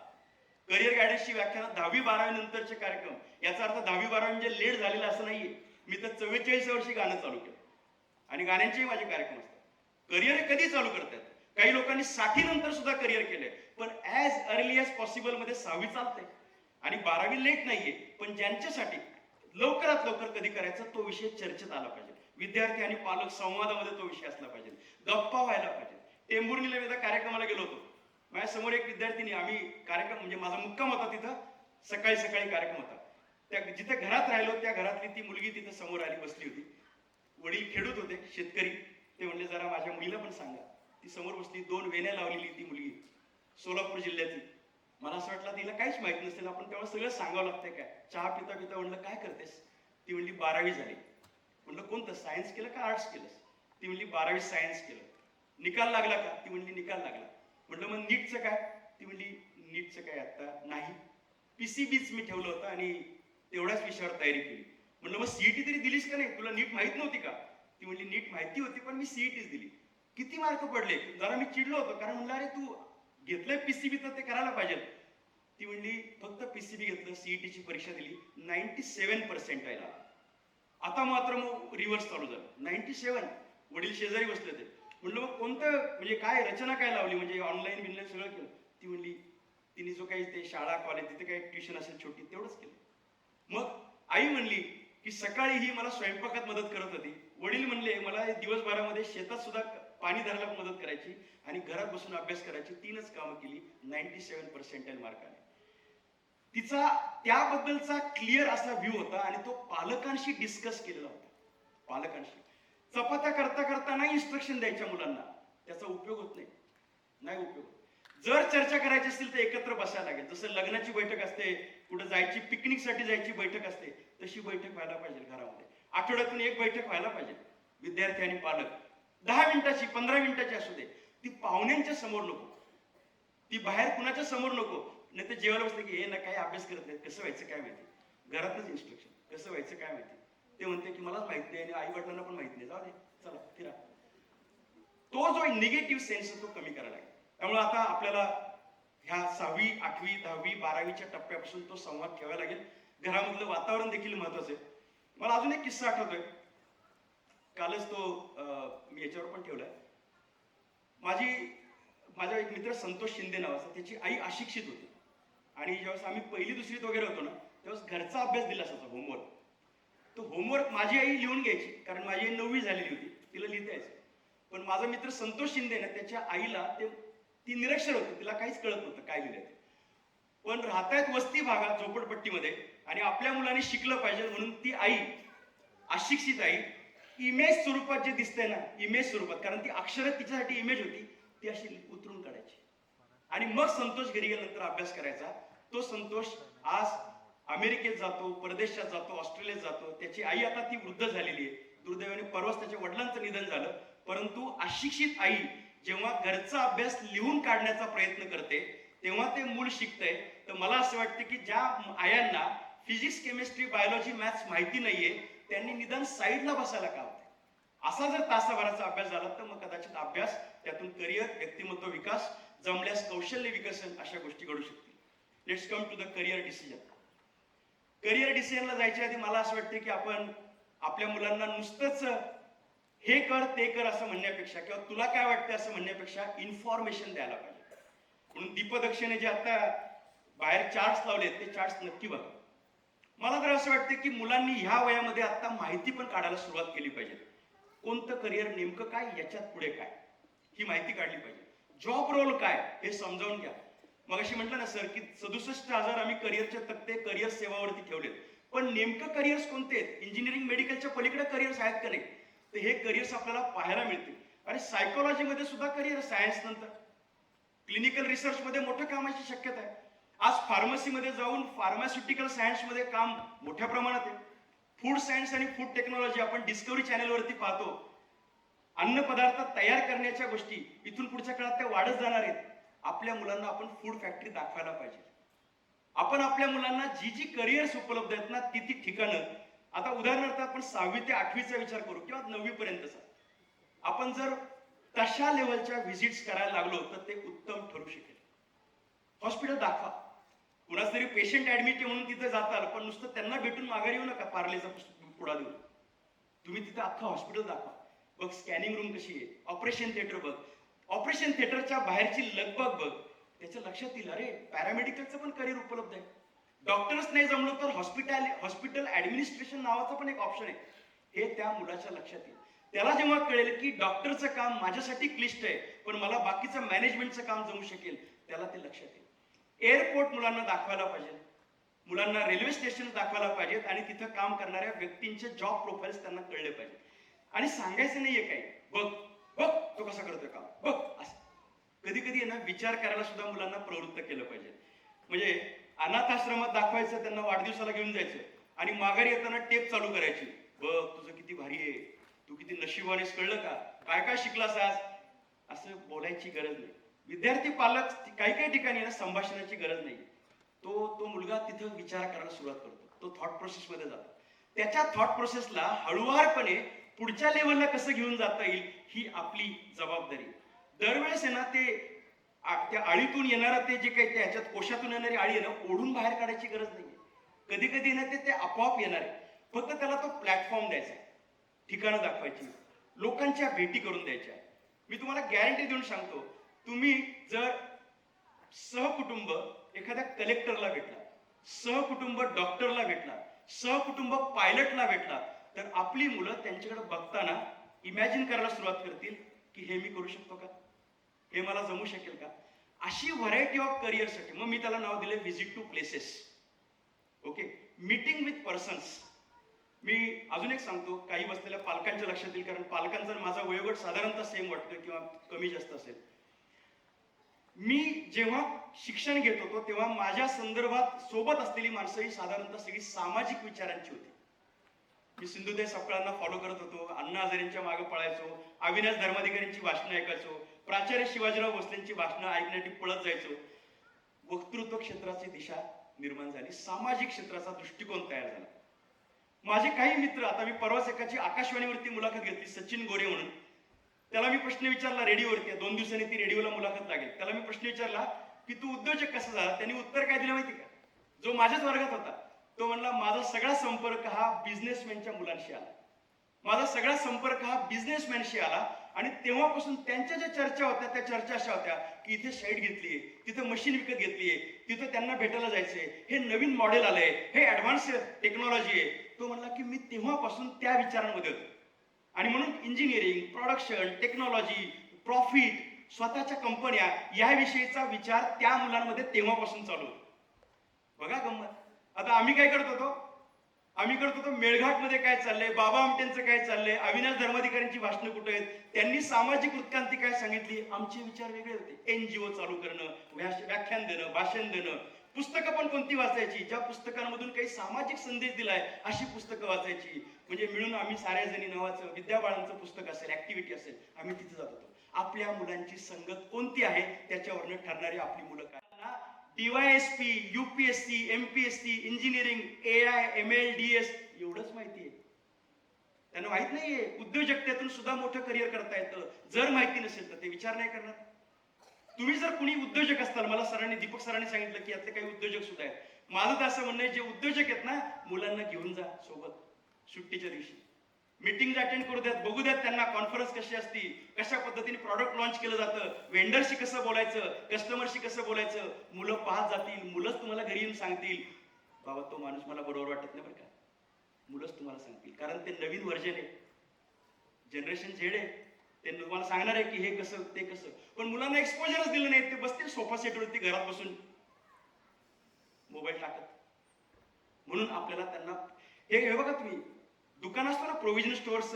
करिअर गायडन्सची व्याख्यान 10वी-12वी नंतरचे कार्यक्रम, याचा अर्थ 10वी-12वी म्हणजे लेट झालेला असं नाहीये. मी तर 44 वर्षी गाणं चालू केलं आणि गाण्यांचेही माझे कार्यक्रम असतात. करिअर कधी चालू करतात? काही लोकांनी 60 नंतर सुद्धा करिअर केलंय, पण ऍज अर्ली ॲज पॉसिबल मध्ये 6वी चालते आणि 12वी लेट नाहीये. पण ज्यांच्यासाठी लवकरात लवकर कधी करायचा तो विषय चर्चेत आला पाहिजे. विद्यार्थी आणि पालक संवादामध्ये तो विषय असला पाहिजे. गप्पा व्हायला पाहिजे. टेंभुर्णीला एकदा कार्यक्रमाला गेलो होतो. माझ्या समोर एक विद्यार्थिनी, आम्ही कार्यक्रम म्हणजे माझा मुक्काम होता तिथं, सकाळी सकाळी कार्यक्रम होता. त्या जिथे घरात राहिलो त्या घरातली ती मुलगी तिथं समोर आली, बसली होती. वडील खेडूत होते, शेतकरी. ते म्हणले जरा माझ्या मुलीला पण सांगा. ती समोर बसली, 2 वेण्या लावलेली ती मुलगी, सोलापूर जिल्ह्यातली. मला असं वाटलं तिला काहीच माहित नसेल, आपण तेव्हा सगळं सांगावं लागतंय काय. चहा पिता पिता म्हणलं काय करतेस? ती म्हणली 12वी झाली. म्हणलं कोणतं, सायन्स केलं का आर्ट्स केलंस? ती म्हणली 12वी सायन्स केलं. निकाल लागला का? ती म्हणली निकाल लागला. म्हटलं मग नीटचं काय? ती म्हणली नीटचं काय आता नाही, PCBच मी ठेवलं होतं आणि तेवढ्याच विषयावर तयारी केली. म्हणलं मग CET तरी दिलीस का नाही? तुला नीट माहित नव्हती का? ती म्हणली नीट माहिती होती पण मी CETच दिली. किती मार्क पडले? जरा मी चिडलो होतो, कारण म्हणलं अरे तू घेतलंय PCB तर ते करायला पाहिजे. ती म्हणली फक्त PCB घेतलं, CETची परीक्षा दिली, 97% आला. आता मात्र मग रिव्हर्स चालू झालं, 97. वडील शेजारी बसले होते. म्हणलं मग कोणतं म्हणजे काय रचना काय लावली, म्हणजे ऑनलाईन बिनलाईन सगळं केलं? ती म्हणली तिने जो काही ते शाळा कॉलेज तिथे काही ट्युशन असेल छोटी तेवढंच केलं. मग आई म्हणली की सकाळी ही मला स्वयंपाकात मदत करत होती. वडील म्हणले मला दिवसभरामध्ये शेतात सुद्धा पाणी धरायला मदत करायची आणि घरात बसून अभ्यास करायची. 3च कामं केली, 97% मार्काने. तिचा त्याबद्दलचा क्लिअर असा व्ह्यू होता आणि तो पालकांशी डिस्कस केलेला होता. पालकांशी चपात्या करता करता नाही इन्स्ट्रक्शन द्यायच्या मुलांना, त्याचा उपयोग होत नाही, नाही उपयोग. जर चर्चा करायची असेल तर एकत्र बसायला लागेल. जसं लग्नाची बैठक असते, कुठं जायची, पिकनिकसाठी जायची बैठक असते, तशी बैठक व्हायला पाहिजे घरामध्ये. आठवड्यातून 1 बैठक व्हायला पाहिजे, विद्यार्थी आणि पालक. 10 मिनिटाची 15 मिनिटाची असू दे. ती पाहुण्यांच्या समोर नको, ती बाहेर कुणाच्या समोर नको. नाही तर जेवायला बसले की हे ना काही अभ्यास करत नाही, कसं व्हायचं काय माहिती. घरातच इन्स्ट्रक्शन, कसं व्हायचं काय माहिती. ते म्हणते की मलाच माहित नाही आणि आई वडिलांना पण माहित नाही, जाऊ दे चला फिरा. तो जो निगेटिव्ह सेन्स तो कमी करायला लागेल. त्यामुळे आता आपल्याला ह्या 6वी, 8वी, 10वी, 12वीच्या टप्प्यापासून तो संवाद ठेवायला लागेल. घरामधलं वातावरण देखील महत्वाचं आहे. मला अजून एक किस्सा आठवतोय, कालच तो मी याच्यावर पण ठेवलाय. माझा एक मित्र संतोष शिंदे नावाचा, त्याची आई अशिक्षित होती आणि ज्यावेळेस आम्ही 1ली 2रीत वगैरे होतो ना, त्यावेळेस घरचा अभ्यास दिला असायचा, होमवर्क. तो होमवर्क माझी आई लिहून घ्यायची, कारण माझी आई 9वी झालेली होती, तिला लिहिता यायचं. पण माझा मित्र संतोष शिंदे ना, त्याच्या आईला ती निरक्षर होती, तिला काहीच कळत नव्हतं काय लिहिलंय ते. पण राहतायत वस्ती भागात झोपडपट्टीमध्ये आणि आपल्या मुलाने शिकलं पाहिजे म्हणून ती आई, अशिक्षित आई, इमेज स्वरूपात जे दिसतंय ना, इमेज स्वरूपात, कारण ती अक्षर तिच्यासाठी इमेज होती, ती अशी उतरून काढायची आणि मग संतोष घरी गेल्यानंतर अभ्यास करायचा. तो संतोष आज अमेरिकेत जातो, परदेशात जातो, ऑस्ट्रेलियात जातो. त्याची आई आता ती वृद्ध झालेली आहे. दुर्दैवाने परवाच त्याच्या वडिलांचं निधन झालं. परंतु अशिक्षित आई जेव्हा घरचा अभ्यास लिहून काढण्याचा प्रयत्न करते तेव्हा ते मूल शिकतंय. तर मला असं वाटतं की ज्या आयांना फिजिक्स, केमिस्ट्री, बायोलॉजी, मॅथ्स माहिती नाहीये त्यांनी निदान साईडला बसायला का होते. असा जर तासाभराचा अभ्यास झाला तर मग कदाचित अभ्यास, त्यातून करिअर, व्यक्तिमत्व विकास, जमल्यास कौशल्य विकसन अशा गोष्टी घडू शकतील. Let's come to the career decision. Career डिसिजनला जायच्या आधी मला असं वाटतं की आपण आपल्या मुलांना नुसतंच हे कर ते कर असं म्हणण्यापेक्षा किंवा तुला काय वाटतं असं म्हणण्यापेक्षा इन्फॉर्मेशन द्यायला पाहिजे. म्हणून दीपदक्षिणे जे आता बाहेर चार्ट्स लावलेत ते चार्ट्स नक्की बघा. मला तर असं वाटतं की मुलांनी ह्या वयामध्ये आता माहिती पण काढायला सुरुवात केली पाहिजे. कोणतं करिअर, नेमकं काय, याच्यात पुढे काय, ही माहिती काढली पाहिजे. जॉब रोल काय हे समजावून घ्या. मग अशी म्हटलं ना सर की 67,000 आम्ही करिअरचे तक्ते करिअर सेवावरती ठेवलेत, पण नेमकं करिअर्स कोणते आहेत, इंजिनिअरिंग मेडिकलच्या पलीकडे करिअर्स आहेत का नाही, तर हे करिअर्स आपल्याला पाहायला मिळतील. आणि सायकोलॉजीमध्ये सुद्धा करिअर, सायन्स नंतर क्लिनिकल रिसर्च मध्ये मोठ्या कामाची शक्यता आहे. आज फार्मसीमध्ये जाऊन फार्मास्युटिकल सायन्समध्ये काम मोठ्या प्रमाणात आहे. फूड सायन्स आणि फूड टेक्नॉलॉजी आपण डिस्कवरी चॅनलवरती पाहतो. अन्न पदार्थ तयार करण्याच्या गोष्टी इथून पुढच्या काळात त्या वाढत जाणार आहेत. आपल्या मुलांना आपण फूड फॅक्टरी दाखवायला पाहिजे. आपण आपल्या मुलांना जी जी करिअर्स उपलब्ध आहेत ना ती ठिकाणं, आता उदाहरणार्थ आपण 6वी ते 8वीचा विचार करू किंवा 9वी पर्यंतचा, आपण जर तशा लेवलच्या व्हिजिट्स करायला लागलो तर ते उत्तम ठरू शकेल. हॉस्पिटल दाखवा. कुणाच तरी पेशंट ऍडमिट आहे म्हणून तिथे जाताल, पण नुसतं त्यांना भेटून माघारी येऊ नका पार्लेचा पुडा देऊन. तुम्ही तिथे अख्खं हॉस्पिटल दाखवा. बघ स्कॅनिंग रूम कशी आहे, ऑपरेशन थिएटर बघ, ऑपरेशन थिएटरच्या बाहेरची लगबग बघ. त्याच्या लक्षात येईल अरे पॅरामेडिकलचं पण करिअर उपलब्ध आहे. डॉक्टरच नाही जमलो तर हॉस्पिटल ऍडमिनिस्ट्रेशन नावाचं पण एक ऑप्शन आहे. हे त्या मुलाच्या लक्षात येईल. त्याला जेव्हा कळेल की डॉक्टरचं काम माझ्यासाठी क्लिष्ट आहे पण मला बाकीचं मॅनेजमेंटचं काम जमू शकेल, त्याला ते लक्षात येईल. एअरपोर्ट मुलांना दाखवायला पाहिजे, मुलांना रेल्वे स्टेशन दाखवायला पाहिजेत आणि तिथं काम करणाऱ्या व्यक्तींचे जॉब प्रोफाईल्स त्यांना कळले पाहिजे. आणि सांगायचं नाहीये काही, बघ बघ तो कसा करतोय काम बघ, असं कधी कधी ना विचार करायला सुद्धा मुलांना प्रवृत्त केलं पाहिजे. म्हणजे अनाथ आश्रमात दाखवायचं, त्यांना वाढदिवसाला घेऊन जायचं आणि माघारी येताना टेप चालू करायची, बघ तुझं किती भारी आहे, तू किती नशिबानेस, कळलं का, काय काय शिकलास आज, असं बोलायची गरज नाही. विद्यार्थी पालक काही काही ठिकाणी ना संभाषणाची गरज नाही. तो मुलगा तिथं विचार करायला सुरुवात करतो, तो थॉट प्रोसेस मध्ये जातो. त्याच्या थॉट प्रोसेसला हळुवारपणे पुढच्या लेवलला कसं घेऊन जाता येईल ही आपली जबाबदारी. दरवेळेस आहे ना त्या आळीतून येणारा ते जे काही ह्याच्यात कोशातून येणारी आळी आहे ना ओढून बाहेर काढायची गरज नाहीये. कधी कधी ना ते आपोआप येणार आहे. फक्त त्याला तो प्लॅटफॉर्म द्यायचा आहे, ठिकाणं दाखवायची, लोकांच्या भेटी करून द्यायच्या. मी तुम्हाला गॅरंटी देऊन सांगतो, तुम्ही जर सहकुटुंब एखाद्या कलेक्टरला भेटला, सहकुटुंब डॉक्टरला भेटला, सहकुटुंब पायलटला भेटला, तर आपली मुलं त्यांच्याकडे बघताना इमॅजिन करायला सुरुवात करतील की हे मी करू शकतो का, हे मला जमू शकेल का. अशी व्हरायटी ऑफ करिअरसाठी मग मी त्याला नाव दिले visit to places. Okay, meeting with persons. मी अजून एक सांगतो, काही बसलेल्या पालकांच्या लक्षात येईल, कारण पालकांचा माझा वयोगट साधारणतः सेम वाटतो किंवा कमी जास्त असेल. मी जेव्हा शिक्षण घेत होतो तेव्हा माझ्या संदर्भात सोबत असलेली माणसं ही साधारणतः सगळी सामाजिक विचारांची होती. मी सिंधुताई सपकाळांना फॉलो करत होतो, अण्णा हजारेंच्या मागे पळायचो, अविनाश धर्माधिकारींची भाषणं ऐकायचो, प्राचार्य शिवाजीराव भोसलेंची भाषणं ऐकण्यासाठी पळत जायचो. वक्तृत्व क्षेत्राची दिशा निर्माण झाली, सामाजिक क्षेत्राचा दृष्टिकोन तयार झाला. माझे काही मित्र, आता मी परवाच एकाची आकाशवाणीवरती मुलाखत घेतली, सचिन गोरे म्हणून. त्याला मी प्रश्न विचारला रेडिओवरती, 2 दिवसांनी ती रेडिओला मुलाखत लागेल. त्याला मी प्रश्न विचारला की तू उद्योजक कसा झाला, त्यांनी उत्तर काय दिलं माहिती का, जो माझ्याच वर्गात होता तो म्हणला माझा सगळा संपर्क हा बिझनेसमॅनच्या मुलांशी आला, माझा सगळा संपर्क हा बिझनेसमॅनशी आला. आणि तेव्हापासून त्यांच्या ज्या चर्चा होत्या त्या चर्चा अशा होत्या की इथे साईट घेतलीये, तिथे मशीन विकत घेतलीये, तिथे त्यांना भेटायला जायचंय, हे नवीन मॉडेल आलंय, हे ऍडव्हान्स टेक्नॉलॉजी आहे. तो म्हणला की मी तेव्हापासून त्या विचारांमध्ये होतो आणि म्हणून इंजिनिअरिंग, प्रोडक्शन, टेक्नॉलॉजी, प्रॉफिट, स्वतःच्या कंपन्या याविषयीचा विचार त्या मुलांमध्ये तेव्हापासून चालू होतो. बघा गंमत. आता आम्ही काय करत होतो, आम्ही करत होतो मेळघाटमध्ये काय चाललंय, बाबा आमटेंचं काय चाललंय, अविनाश धर्माधिकाऱ्यांची भाषणं कुठे आहेत, त्यांनी सामाजिक उत्क्रांती काय सांगितली, आमचे विचार वेगळे होते. एनजीओ चालू करणं, व्याख्यान देणं, भाषण देणं, पुस्तकं पण कोणती वाचायची, ज्या पुस्तकांमधून काही सामाजिक संदेश दिलाय अशी पुस्तकं वाचायची. म्हणजे मिळून आम्ही साऱ्या जणी नावाचं विद्याबाळांचं पुस्तक असेल, ऍक्टिव्हिटी असेल, आम्ही तिथे जात होतो. आपल्या मुलांची संगत कोणती आहे त्याच्यावरनं ठरणारी आपली मुलं काय. DYSP, UPSC, MPSC, engineering, AI, ML, DS एवढंच माहिती आहे. त्यांना माहित नाहीये उद्योजकतेतून सुद्धा मोठं करिअर करता येतं. जर माहिती नसेल तर ते विचार नाही करणार. तुम्ही जर कुणी उद्योजक असताल, मला सरांनी, दीपक सरांनी सांगितलं की यातले काही उद्योजक सुद्धा आहेत. माझं तर असं म्हणणं आहे, जे उद्योजक आहेत ना, मुलांना घेऊन जा सोबत सुट्टीच्या दिवशी. मीटिंग अटेंड करू द्यात, बघू द्यात त्यांना कॉन्फरन्स कशी असती, कशा पद्धतीने प्रॉडक्ट लॉन्च केलं जातं, वेंडरशी कसं बोलायचं, कस्टमरशी कसं बोलायचं. मुलं पाहत जातील, मुलंच तुम्हाला घरी येऊन सांगतील, बाबा तो माणूस मला बरोबर वाटत नाही बरं का. मुलंच तुम्हाला सांगतील, कारण ते नवीन व्हर्जन आहे, जनरेशन झेड आहे. ते तुम्हाला सांगणार आहे की हे कसं ते कसं. पण मुलांना एक्सपोजरच दिलं नाही, ते बसतील सोफा सेटवरती घरात बसून मोबाईल टाकत. म्हणून आपल्याला त्यांना हे बघा, तुम्ही दुकान असतो ना प्रोव्हिजन स्टोअर्स,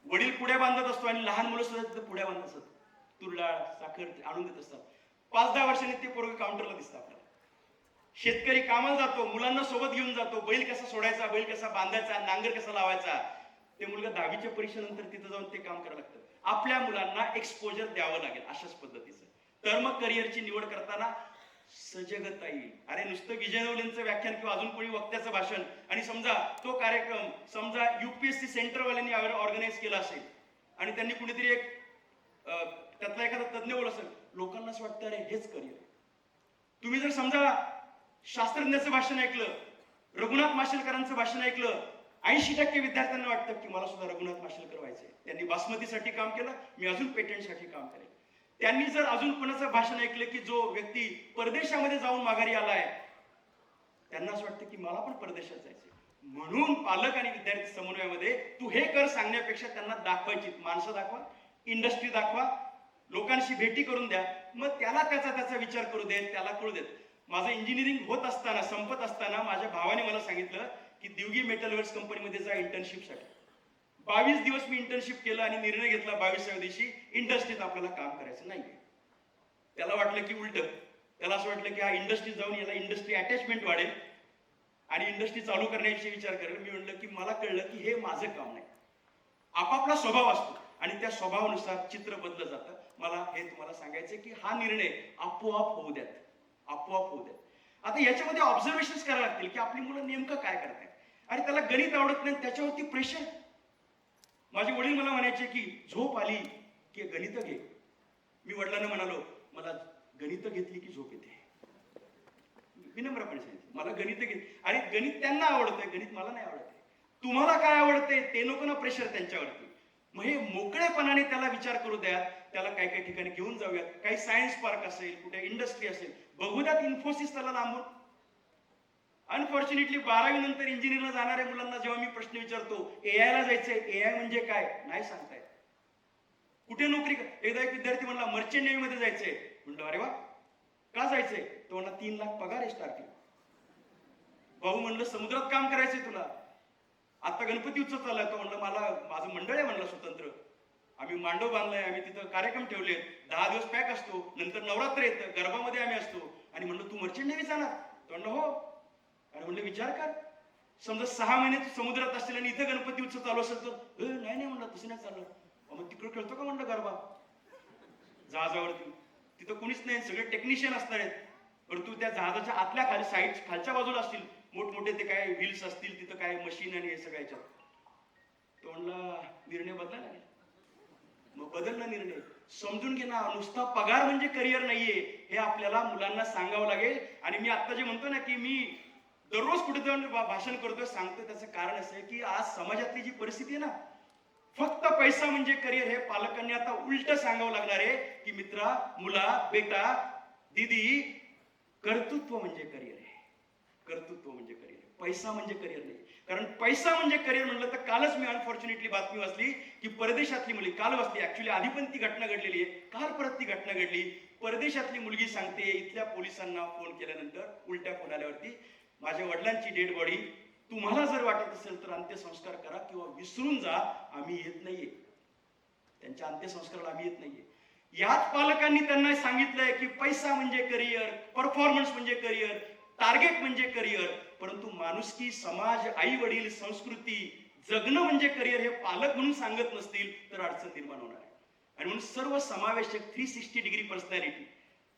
वडील पुड्या बांधत असतो आणि लहान मुलं सुद्धा तिथं पुड्या बांधत असतात, तूर डाळ साखर आणून देत असतात. 5-10 वर्षांनी ते पोरगे काउंटरला दिसतं आपल्याला. शेतकरी कामाला जातो, मुलांना सोबत घेऊन जातो, बैल कसा सोडायचा, बैल कसा बांधायचा, नांगर कसा लावायचा. ते मुलगा 10वीच्या परीक्षेनंतर तिथं जाऊन ते काम करायला लागतं. आपल्या मुलांना एक्सपोजर द्यावं लागेल अशाच पद्धतीचं. तर मग करिअरची निवड करताना सजगता येईल. अरे नुसतं विजय नवलेंचं व्याख्यान किंवा अजून कोणी वक्त्याचं भाषण आणि समजा तो कार्यक्रम समजा UPSC सेंटरवाल्यांनी ऑर्गनाईज केला असेल आणि त्यांनी कुणीतरी एक त्यातला एखादा तज्ञ बोल असेल, लोकांना असं वाटतं अरे हेच करिअर. तुम्ही जर समजा शास्त्रज्ञाचं भाषण ऐकलं, रघुनाथ माशेलकरांचं भाषण ऐकलं, 80% विद्यार्थ्यांना वाटतं की मला सुद्धा रघुनाथ माशेलकर व्हायचंय. त्यांनी बासमतीसाठी काम केलं, मी अजून पेटंटसाठी काम करेल. त्यांनी जर अजून कोणाचं भाषण ऐकलं की जो व्यक्ती परदेशामध्ये जाऊन माघारी आलाय, त्यांना असं वाटतं की मला पण परदेशात जायचंय. म्हणून पालक आणि विद्यार्थी समन्वयामध्ये तू हे कर सांगण्यापेक्षा त्यांना दाखवायची माणसं दाखवा, इंडस्ट्री दाखवा, लोकांशी भेटी करून द्या. मग त्याला त्याचा विचार करू देत, त्याला कळू देत. माझं इंजिनिअरिंग होत असताना, संपत असताना माझ्या भावाने मला सांगितलं की दिवगी मेटलवर्क्स कंपनीमध्ये जा इंटर्नशिपसाठी. 22 दिवस मी इंटर्नशिप केलं आणि निर्णय घेतला 22व्या दिवशी इंडस्ट्रीत आपल्याला काम करायचं नाही. त्याला वाटलं की उलट, त्याला असं वाटलं की हा इंडस्ट्रीत जाऊन याला इंडस्ट्री अटॅचमेंट वाढेल आणि इंडस्ट्री चालू करण्याची विचार करेल. मी म्हटलं की मला कळलं की हे माझं काम नाही. आपापला स्वभाव असतो आणि त्या स्वभावानुसार चित्र बदललं जातं. मला हे तुम्हाला सांगायचं की हा निर्णय आपोआप होऊ द्यात, आपोआप होऊ द्यात. आता याच्यामध्ये ऑब्झर्वेशन्स करायला लागतील की आपली मुलं नेमकं काय करतायत. आणि त्याला गणित आवडत नाही, त्याच्यावरती प्रेशर. माझे वडील मला म्हणायचे की झोप आली की गणित घे. मी वडिलांना म्हणालो मला गणित घेतली की झोप येते. विनम्रपणे सांगितलं मला गणित घे. आणि गणित त्यांना आवडतंय, गणित मला नाही आवडत. तुम्हाला काय आवडतंय ते नको ना प्रेशर त्यांच्यावरती. मग हे मोकळेपणाने त्याला विचार करू द्या. त्याला काही काही ठिकाणी घेऊन जाऊयात. काही सायन्स पार्क असेल, कुठे इंडस्ट्री असेल, बघू द्यात. इन्फोसिस त्याला लांबून. अनफॉर्च्युनेटली 12वी नंतर इंजिनिअरला जाणाऱ्या मुलांना जेव्हा मी प्रश्न विचारतो AI ला जायचंय, AI म्हणजे काय, नाही सांगतायत. कुठे नोकरी. एकदा एक विद्यार्थी म्हणला मर्चंट नेव्ही मध्ये जायचंय. म्हणलं अरे वा, का जायचंय. तो म्हणला 3 लाख पगार आहे स्टार्टिंग. भाऊ म्हणलं समुद्रात काम करायचंय तुला. आता गणपती उत्सव चाललाय. तो म्हणलं मला माझं मंडळ आहे म्हणलं स्वतंत्र. आम्ही मांडव बांधलाय, आम्ही तिथं कार्यक्रम ठेवले, 10 दिवस पॅक असतो, नंतर नवरात्र येतं, गरबामध्ये आम्ही असतो. आणि म्हणलं तू मर्चंट नेव्ही जाणार. तो म्हणलं हो. अरे म्हणलं विचार कर, समजा 6 महिने समुद्रात असतील आणि इथं गणपती उत्सव चालू असेल तर नाही म्हणलं तसं नाही चाललं. मग तिकडे खेळतो का म्हणलं गरबा जहाजावरती. तिथं कुणीच नाही, सगळे टेक्निशियन असणार आहेत. परंतु त्या जहाजाच्या आतल्या खाली साईड खालच्या बाजूला असतील मोठमोठे ते काय व्हील्स असतील, तिथं काय मशीन आणि हे सगळ्याच्यात. तो म्हणला निर्णय बदलायला लागेल. मग बदलला निर्णय. समजून घे ना, नुसता पगार म्हणजे करिअर नाहीये हे आपल्याला मुलांना सांगावं लागेल. आणि मी आता जे म्हणतो ना की मी दररोज कुठे जाऊन भाषण करतोय, सांगतोय, त्याचं कारण असं आहे की आज समाजातली जी परिस्थिती आहे ना, फक्त पैसा म्हणजे करिअर हे पालकांनी आता उलट सांगावं लागणार आहे की मित्रा, मुला, बेटा, दीदी, कर्तृत्व म्हणजे करिअर आहे. कर्तृत्व म्हणजे करिअर, पैसा म्हणजे करिअर नाही. कारण पैसा म्हणजे करिअर म्हणलं तर कालच मी अनफॉर्च्युनेटली बातमी वाचली की परदेशातली मुलगी, काल वाचली ऍक्च्युली, आधी पण ती घटना घडलेली आहे, काल परत ती घटना घडली. परदेशातली मुलगी सांगते इथल्या पोलिसांना फोन केल्यानंतर, उलट्या फोन आल्यावरती, माझ्या वडिलांची डेड बॉडी तुम्हाला जर वाटत असेल तर अंत्यसंस्कार करा किंवा विसरून जा, आम्ही येत नाहीये. त्यांच्या अंत्यसंस्काराला आम्ही येत नाहीये. याच पालकांनी त्यांना सांगितलंय की पैसा म्हणजे करिअर, परफॉर्मन्स म्हणजे करिअर, टार्गेट म्हणजे करिअर. परंतु माणुसकी, समाज, आई वडील, संस्कृती, जगणं म्हणजे करिअर हे पालक म्हणून सांगत नसतील तर अडचण निर्माण होणार आहे. आणि म्हणून सर्व समावेशक 360 डिग्री पर्सनॅलिटी.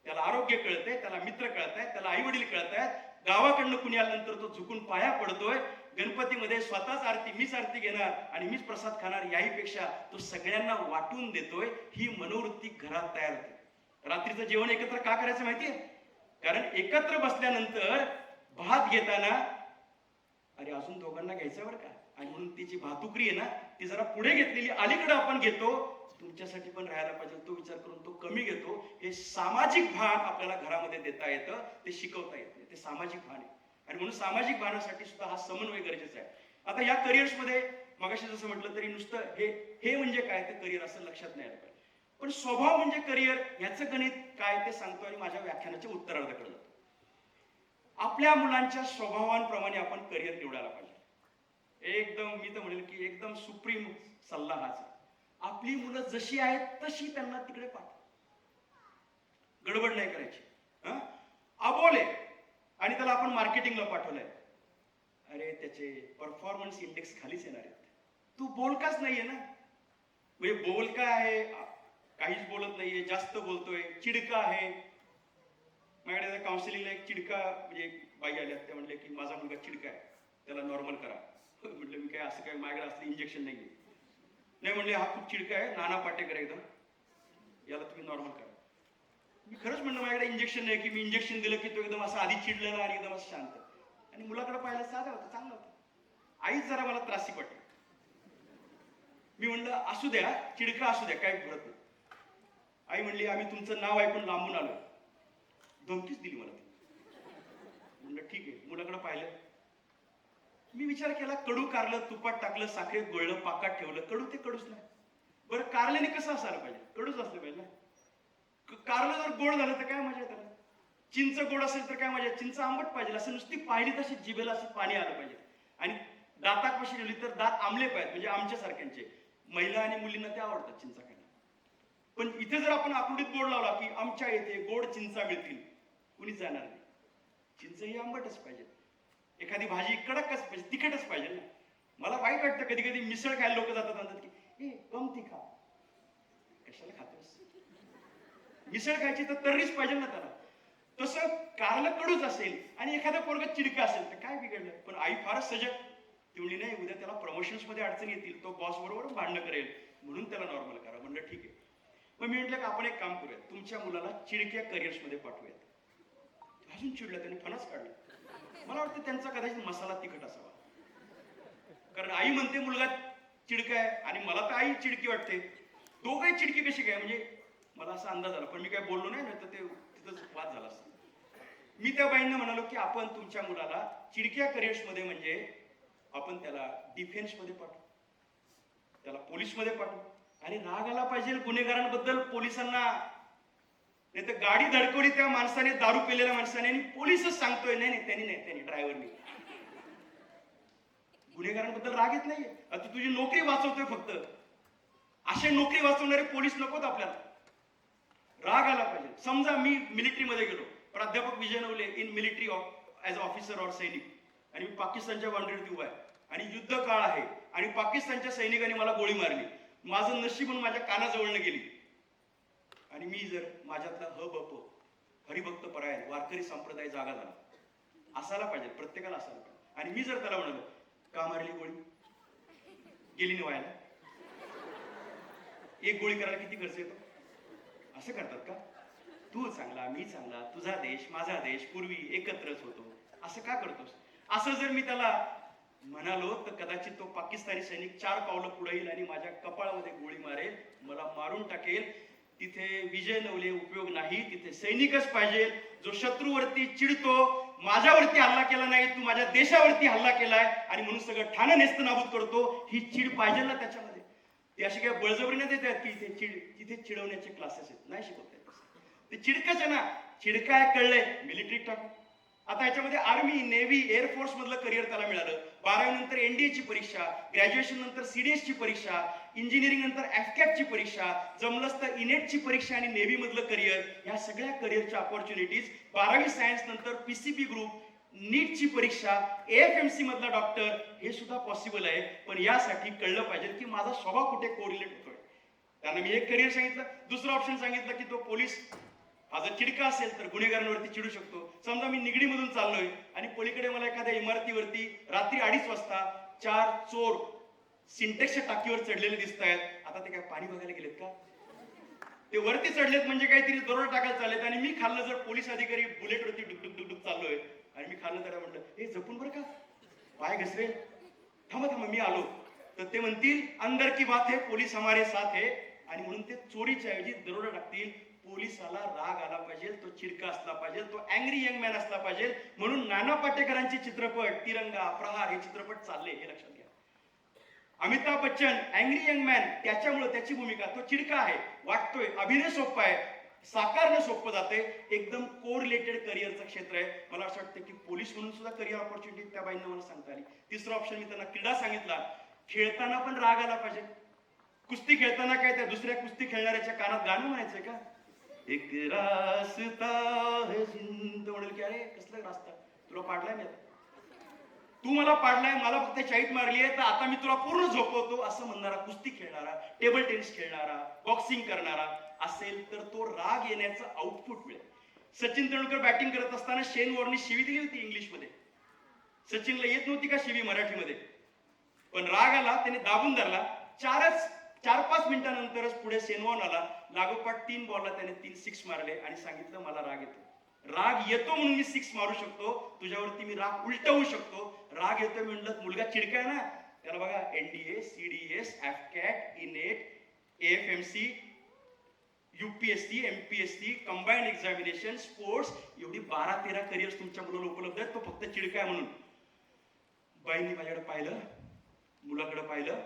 त्याला आरोग्य कळतंय, त्याला मित्र कळतायत, त्याला आई वडील कळतायत, गावाकडनं कुणी आल्यानंतर तो झुकून पाया पडतोय, गणपतीमध्ये स्वतःच आरती, मीच आरती घेणार आणि मीच प्रसाद खाणार, याहीपेक्षा तो सगळ्यांना वाटून देतोय. ही मनोवृत्ती घरात तयार होते. रात्रीचं जेवण एकत्र का करायचं माहितीये? कारण एकत्र बसल्यानंतर भात घेताना अरे अजून दोघांना घ्यायचं बरं का, आणि म्हणून तिची भातुकरी आहे ना ती जरा पुढे घेतलेली अलीकडे आपण घेतो, तुमच्यासाठी पण राहायला पाहिजे तो विचार करून तो कमी घेतो. हे सामाजिक भान आपल्याला घरामध्ये देता येतं, ते शिकवता येते, ते सामाजिक भान आहे. आणि म्हणून सामाजिक भानासाठी सुद्धा हा समन्वय गरजेचा आहे. आता या करिअर्समध्ये मगाशी जसं म्हटलं तरी नुसतं हे म्हणजे काय ते करिअर असं लक्षात नाही आलं पाहिजे. पण स्वभाव म्हणजे करिअर ह्याचं गणित काय ते सांगतो आणि माझ्या व्याख्यानाच्या उत्तरार्धाकडे जातो. आपल्या मुलांच्या स्वभावांप्रमाणे आपण करिअर निवडायला पाहिजे. एकदम मी तर म्हणेल की एकदम सुप्रीम सल्ला हाच. आपली मुलं जशी आहेत तशी त्यांना तिकडे पाठवा, गडबड नाही करायची. अबोल आहे आणि त्याला आपण मार्केटिंगला पाठवलंय, अरे त्याचे परफॉर्मन्स इंडेक्स खालीच येणार आहेत. तू बोलकाच नाहीये ना, म्हणजे बोलका आहे, काहीच बोलत नाहीये, जास्त बोलतोय, चिडका आहे. माझ्याकडे काउन्सिलिंगला एक चिडका म्हणजे बाई आल्या, त्या म्हणले की माझा मुलगा चिडका आहे, त्याला नॉर्मल करा. म्हटलं मी काय असं काय, माझ्याकडे असलं इंजेक्शन नाहीये. नाही म्हणले हा खूप चिडका आहे, नाना पाटेकर एकदम, याला तुम्ही नॉर्मल करा. मी खरंच म्हणलं माझ्याकडे इंजेक्शन नाही, की मी इंजेक्शन दिलं की तो एकदम असं आधी चिडलेला आणि एकदम असं शांत. आणि मुलाकडे पाहायला साधा होता, चांगला होता. आईच जरा मला त्रासी पडली. मी म्हणलं असू द्या, चिडका असू द्या, काही भरत नाही. आई म्हणली आम्ही तुमचं नाव ऐकून लांबून आलो. धमकीच दिली मला ती. म्हणलं ठीक आहे. मुलाकडे पाहिलं, मी विचार केला, कडू कारलं, तुपात टाकलं, साखरेत गोळलं, पाकात ठेवलं, कडू ते कडूच नाही. बरं कारल्याने कसं असायला पाहिजे? कडूच असलं पाहिजे ना. कारलं जर गोड झालं तर काय मजा त्याला, चिंच गोड असेल तर काय मजा, चिंच आंबट पाहिजे. असं नुसती पाहिली तशी जिभेला असं पाणी आलं पाहिजे. आणि दातापाशी ठेवली तर दात आंबले पाहिजेत, म्हणजे आमच्यासारख्यांचे. महिला आणि मुलींना ते आवडतात चिंचा खायला. पण इथे जर आपण आकृतीत बोर्ड लावला की आमच्या येथे गोड चिंचा मिळतील, कुणीच जाणार नाही. चिंच ही आंबटच पाहिजे, एखादी भाजी कडकच पाहिजे, तिखटच पाहिजे ना. मला वाईट वाटतं कधी कधी मिसळ खायला लोक जातात म्हणतात की कम तिखा, कशाला खातोस? मिसळ खायची तर तर्रीच पाहिजे ना त्याला. तसं कारलं कडूच असेल आणि एखादा पोरगा चिडका असेल तर काय बिघडलं? पण आई फारच सजग, ती म्हणली नाही उद्या त्याला प्रमोशन्स मध्ये अडचण येतील, तो बॉस बरोबर भांडणं करेल, म्हणून त्याला नॉर्मल करा. म्हणलं ठीक आहे. मग मी म्हटलं की आपण एक काम करूया, तुमच्या मुलाला चिडक्या करिअर्स मध्ये पाठवूयात. अजून चिडला, त्यांनी फणस काढला. मला वाटतं त्यांचा कदाचित मसाला तिखट असावा, कारण आई म्हणते मुलगा चिडका आहे आणि मला तर आई चिडकी वाटते. दोघे चिडकी कशी काय, म्हणजे मला असा अंदाज आला. पण मी काय बोललो नाही, तर ते तिथंच वाद झाला असता. मी त्या बाईंना म्हणालो की आपण तुमच्या मुलाला चिडक्या करिअर्स मध्ये म्हणजे आपण त्याला डिफेन्स मध्ये पाठवू, त्याला पोलीस मध्ये पाठवू. आणि राग आला पाहिजे गुन्हेगारांबद्दल पोलिसांना. नाही तर गाडी धडकवली त्या माणसाने, दारू पिलेल्या माणसाने, आणि पोलीसच सांगतोय नाही नाही त्यांनी ड्रायव्हरनी. गुन्हेगारांबद्दल राग येत नाहीये, आता तुझी नोकरी वाचवतोय फक्त. असे नोकरी वाचवणारे पोलीस नकोत आपल्याला. राग आला पाहिजे. समजा मी मिलिटरीमध्ये गेलो, प्राध्यापक Vijay Navale in military as officer और सैनिक, आणि मी पाकिस्तानच्या बाउंड्रीवरती उभा आहे आणि युद्ध काळ आहे आणि पाकिस्तानच्या सैनिकांनी मला गोळी मारली. माझं नशीब म्हणून माझ्या कानाजवळनं गेली, आणि मी जर माझ्यातला हरिभक्त परायण वारकरी संप्रदाय जागा झाला, असायला पाहिजे, प्रत्येकाला असायला पाहिजे. आणि मी जर त्याला म्हणालो का मारली गोळी, गेली निवायला, एक गोळी करायला किती खर्च येतो, असं करतात का? तू चांगला, मी चांगला, तुझा देश माझा देश, पूर्वी एकत्रच होतो, असं का करतोस? असं जर मी त्याला म्हणालो तर कदाचित तो पाकिस्तानी सैनिक 4 पावलं पुढे येईल आणि माझ्या कपाळामध्ये गोळी मारेल, मला मारून टाकेल. तिथे विजय नवले उपयोग नाही, तिथे सैनिकच पाहिजे जो शत्रूवरती चिडतो, माझ्यावरती हल्ला केला नाही, तू माझ्या देशावरती हल्ला केलाय आणि म्हणून सगळं ठाणं नेस्तनाबूत करतो. ही चिड पाहिजे ना त्याच्यामध्ये. ते अशी काय बळजबरीने देतात की तिथे चिडवण्याचे क्लासेस आहेत, नाही शिकवतात. ते चिडकच आहे ना, चिडकाय कळलंय मिलिटरीत टाकू. आता याच्यामध्ये आर्मी, नेव्ही, एअरफोर्स मधलं करिअर त्याला मिळालं. 12वी नंतर एनडीएची परीक्षा, ग्रॅज्युएशन नंतर सीडीएसची परीक्षा, इंजिनिअरिंग नंतर एफकॅटची परीक्षा, जमलंच तर इनेटची परीक्षा आणि नेव्ही मधलं करिअर. या सगळ्या करिअरच्या ऑपॉर्च्युनिटीज 12वी सायन्स नंतर पीसीबी ग्रुप, नीटची परीक्षा, एएफएमसी मधला डॉक्टर, हे सुद्धा पॉसिबल आहे. पण यासाठी कळलं पाहिजे की माझा स्वभाव कुठे कोरिलेट होतोय. त्यांना मी एक करिअर सांगितलं. दुसरं ऑप्शन सांगितलं की तो पोलीस हा जर चिडका असेल तर गुन्हेगारांवरती चिडू शकतो. समजा मी निगडीमधून चाललोय आणि पलीकडे मला एखाद्या इमारतीवरती रात्री 2:30 वाजता 4 चोर सिंटेक्सच्या टाकीवर चढलेले दिसत आहेत. आता ते काय पाणी बघायला गेलेत का? ते वरती चढलेत म्हणजे काहीतरी दरोडा टाकायला चाललेत आणि मी खाल्लं जर पोलीस अधिकारी बुलेटवरती डुकडुक डुकडुक चाललोय आणि मी खाल्लं त्याला म्हटलं हे जपून बरं का, पाय घसरेल, थांबा थांबा मी आलो, तर ते म्हणतील अंदर की बात है पोलीस हमारे साथ है, आणि म्हणून ते चोरीच्या ऐवजी दरोडा टाकतील. पोलिसाला राग आला पाहिजे, तो चिडका असला पाहिजे, तो अँग्री यंग मॅन असला पाहिजे. म्हणून नाना पाटेकरांचे चित्रपट तिरंगा, प्रहार हे चित्रपट चालले, हे लक्षात घ्या. Amitabh Bachchan angry young man, त्याच्यामुळे त्याची भूमिका, तो चिडका आहे, वाटतोय, अभिनय सोपा आहे, साकारणं सोपं जाते, एकदम कोरिलेटेड करिअरचं क्षेत्र आहे. मला असं वाटतं की पोलीस म्हणून सुद्धा करिअर ऑपॉर्च्युनिटी त्या बाईंना मला सांगता आली. तिसरा ऑप्शन मी त्यांना क्रीडा सांगितला. खेळताना पण राग आला पाहिजे. कुस्ती खेळताना काय त्या दुसऱ्या कुस्ती खेळणाऱ्याच्या कानात गाणं म्हणायचंय का? एक रास्ता है जिंद, म्हणेल की अरे कसला रास्ता, तुला पाडलाय मी, तू मला पाडलाय, मला फक्त चाईट मारली आहे, तर आता मी तुला पूर्ण झोपवतो, असं म्हणणारा कुस्ती खेळणारा, टेबल टेनिस खेळणारा, बॉक्सिंग करणारा असेल तर तो राग येण्याचं आउटपुट मिळेल. सचिन तेंडुलकर बॅटिंग करत असताना शेन वॉर्नने शिवी दिली होती इंग्लिशमध्ये. सचिनला येत नव्हती का शिवी मराठीमध्ये, पण राग आला, त्याने दाबून धरला. 4-5 मिनिटांनंतरच पुढे शेन वॉर्न आला, लागोपाठ 3 बॉलला त्याने 3 सिक्स मारले आणि सांगितलं मला राग येतो. राग येतो म्हणून मी सिक्स मारू शकतो, तुझ्यावरती मी राग उलटवू शकतो. राग येतो म्हणलं, मुलगा चिडका आहे ना, त्याला बघा NDA, CDS, AFCAT, INET, AFMC, UPSC, MPSC, combined examination, sports, एवढी 12-13 करिअर्स तुमच्या मुलाला उपलब्ध आहेत, तो फक्त चिडका आहे म्हणून. बाईंनी माझ्याकडे पाहिलं, मुलाकडे पाहिलं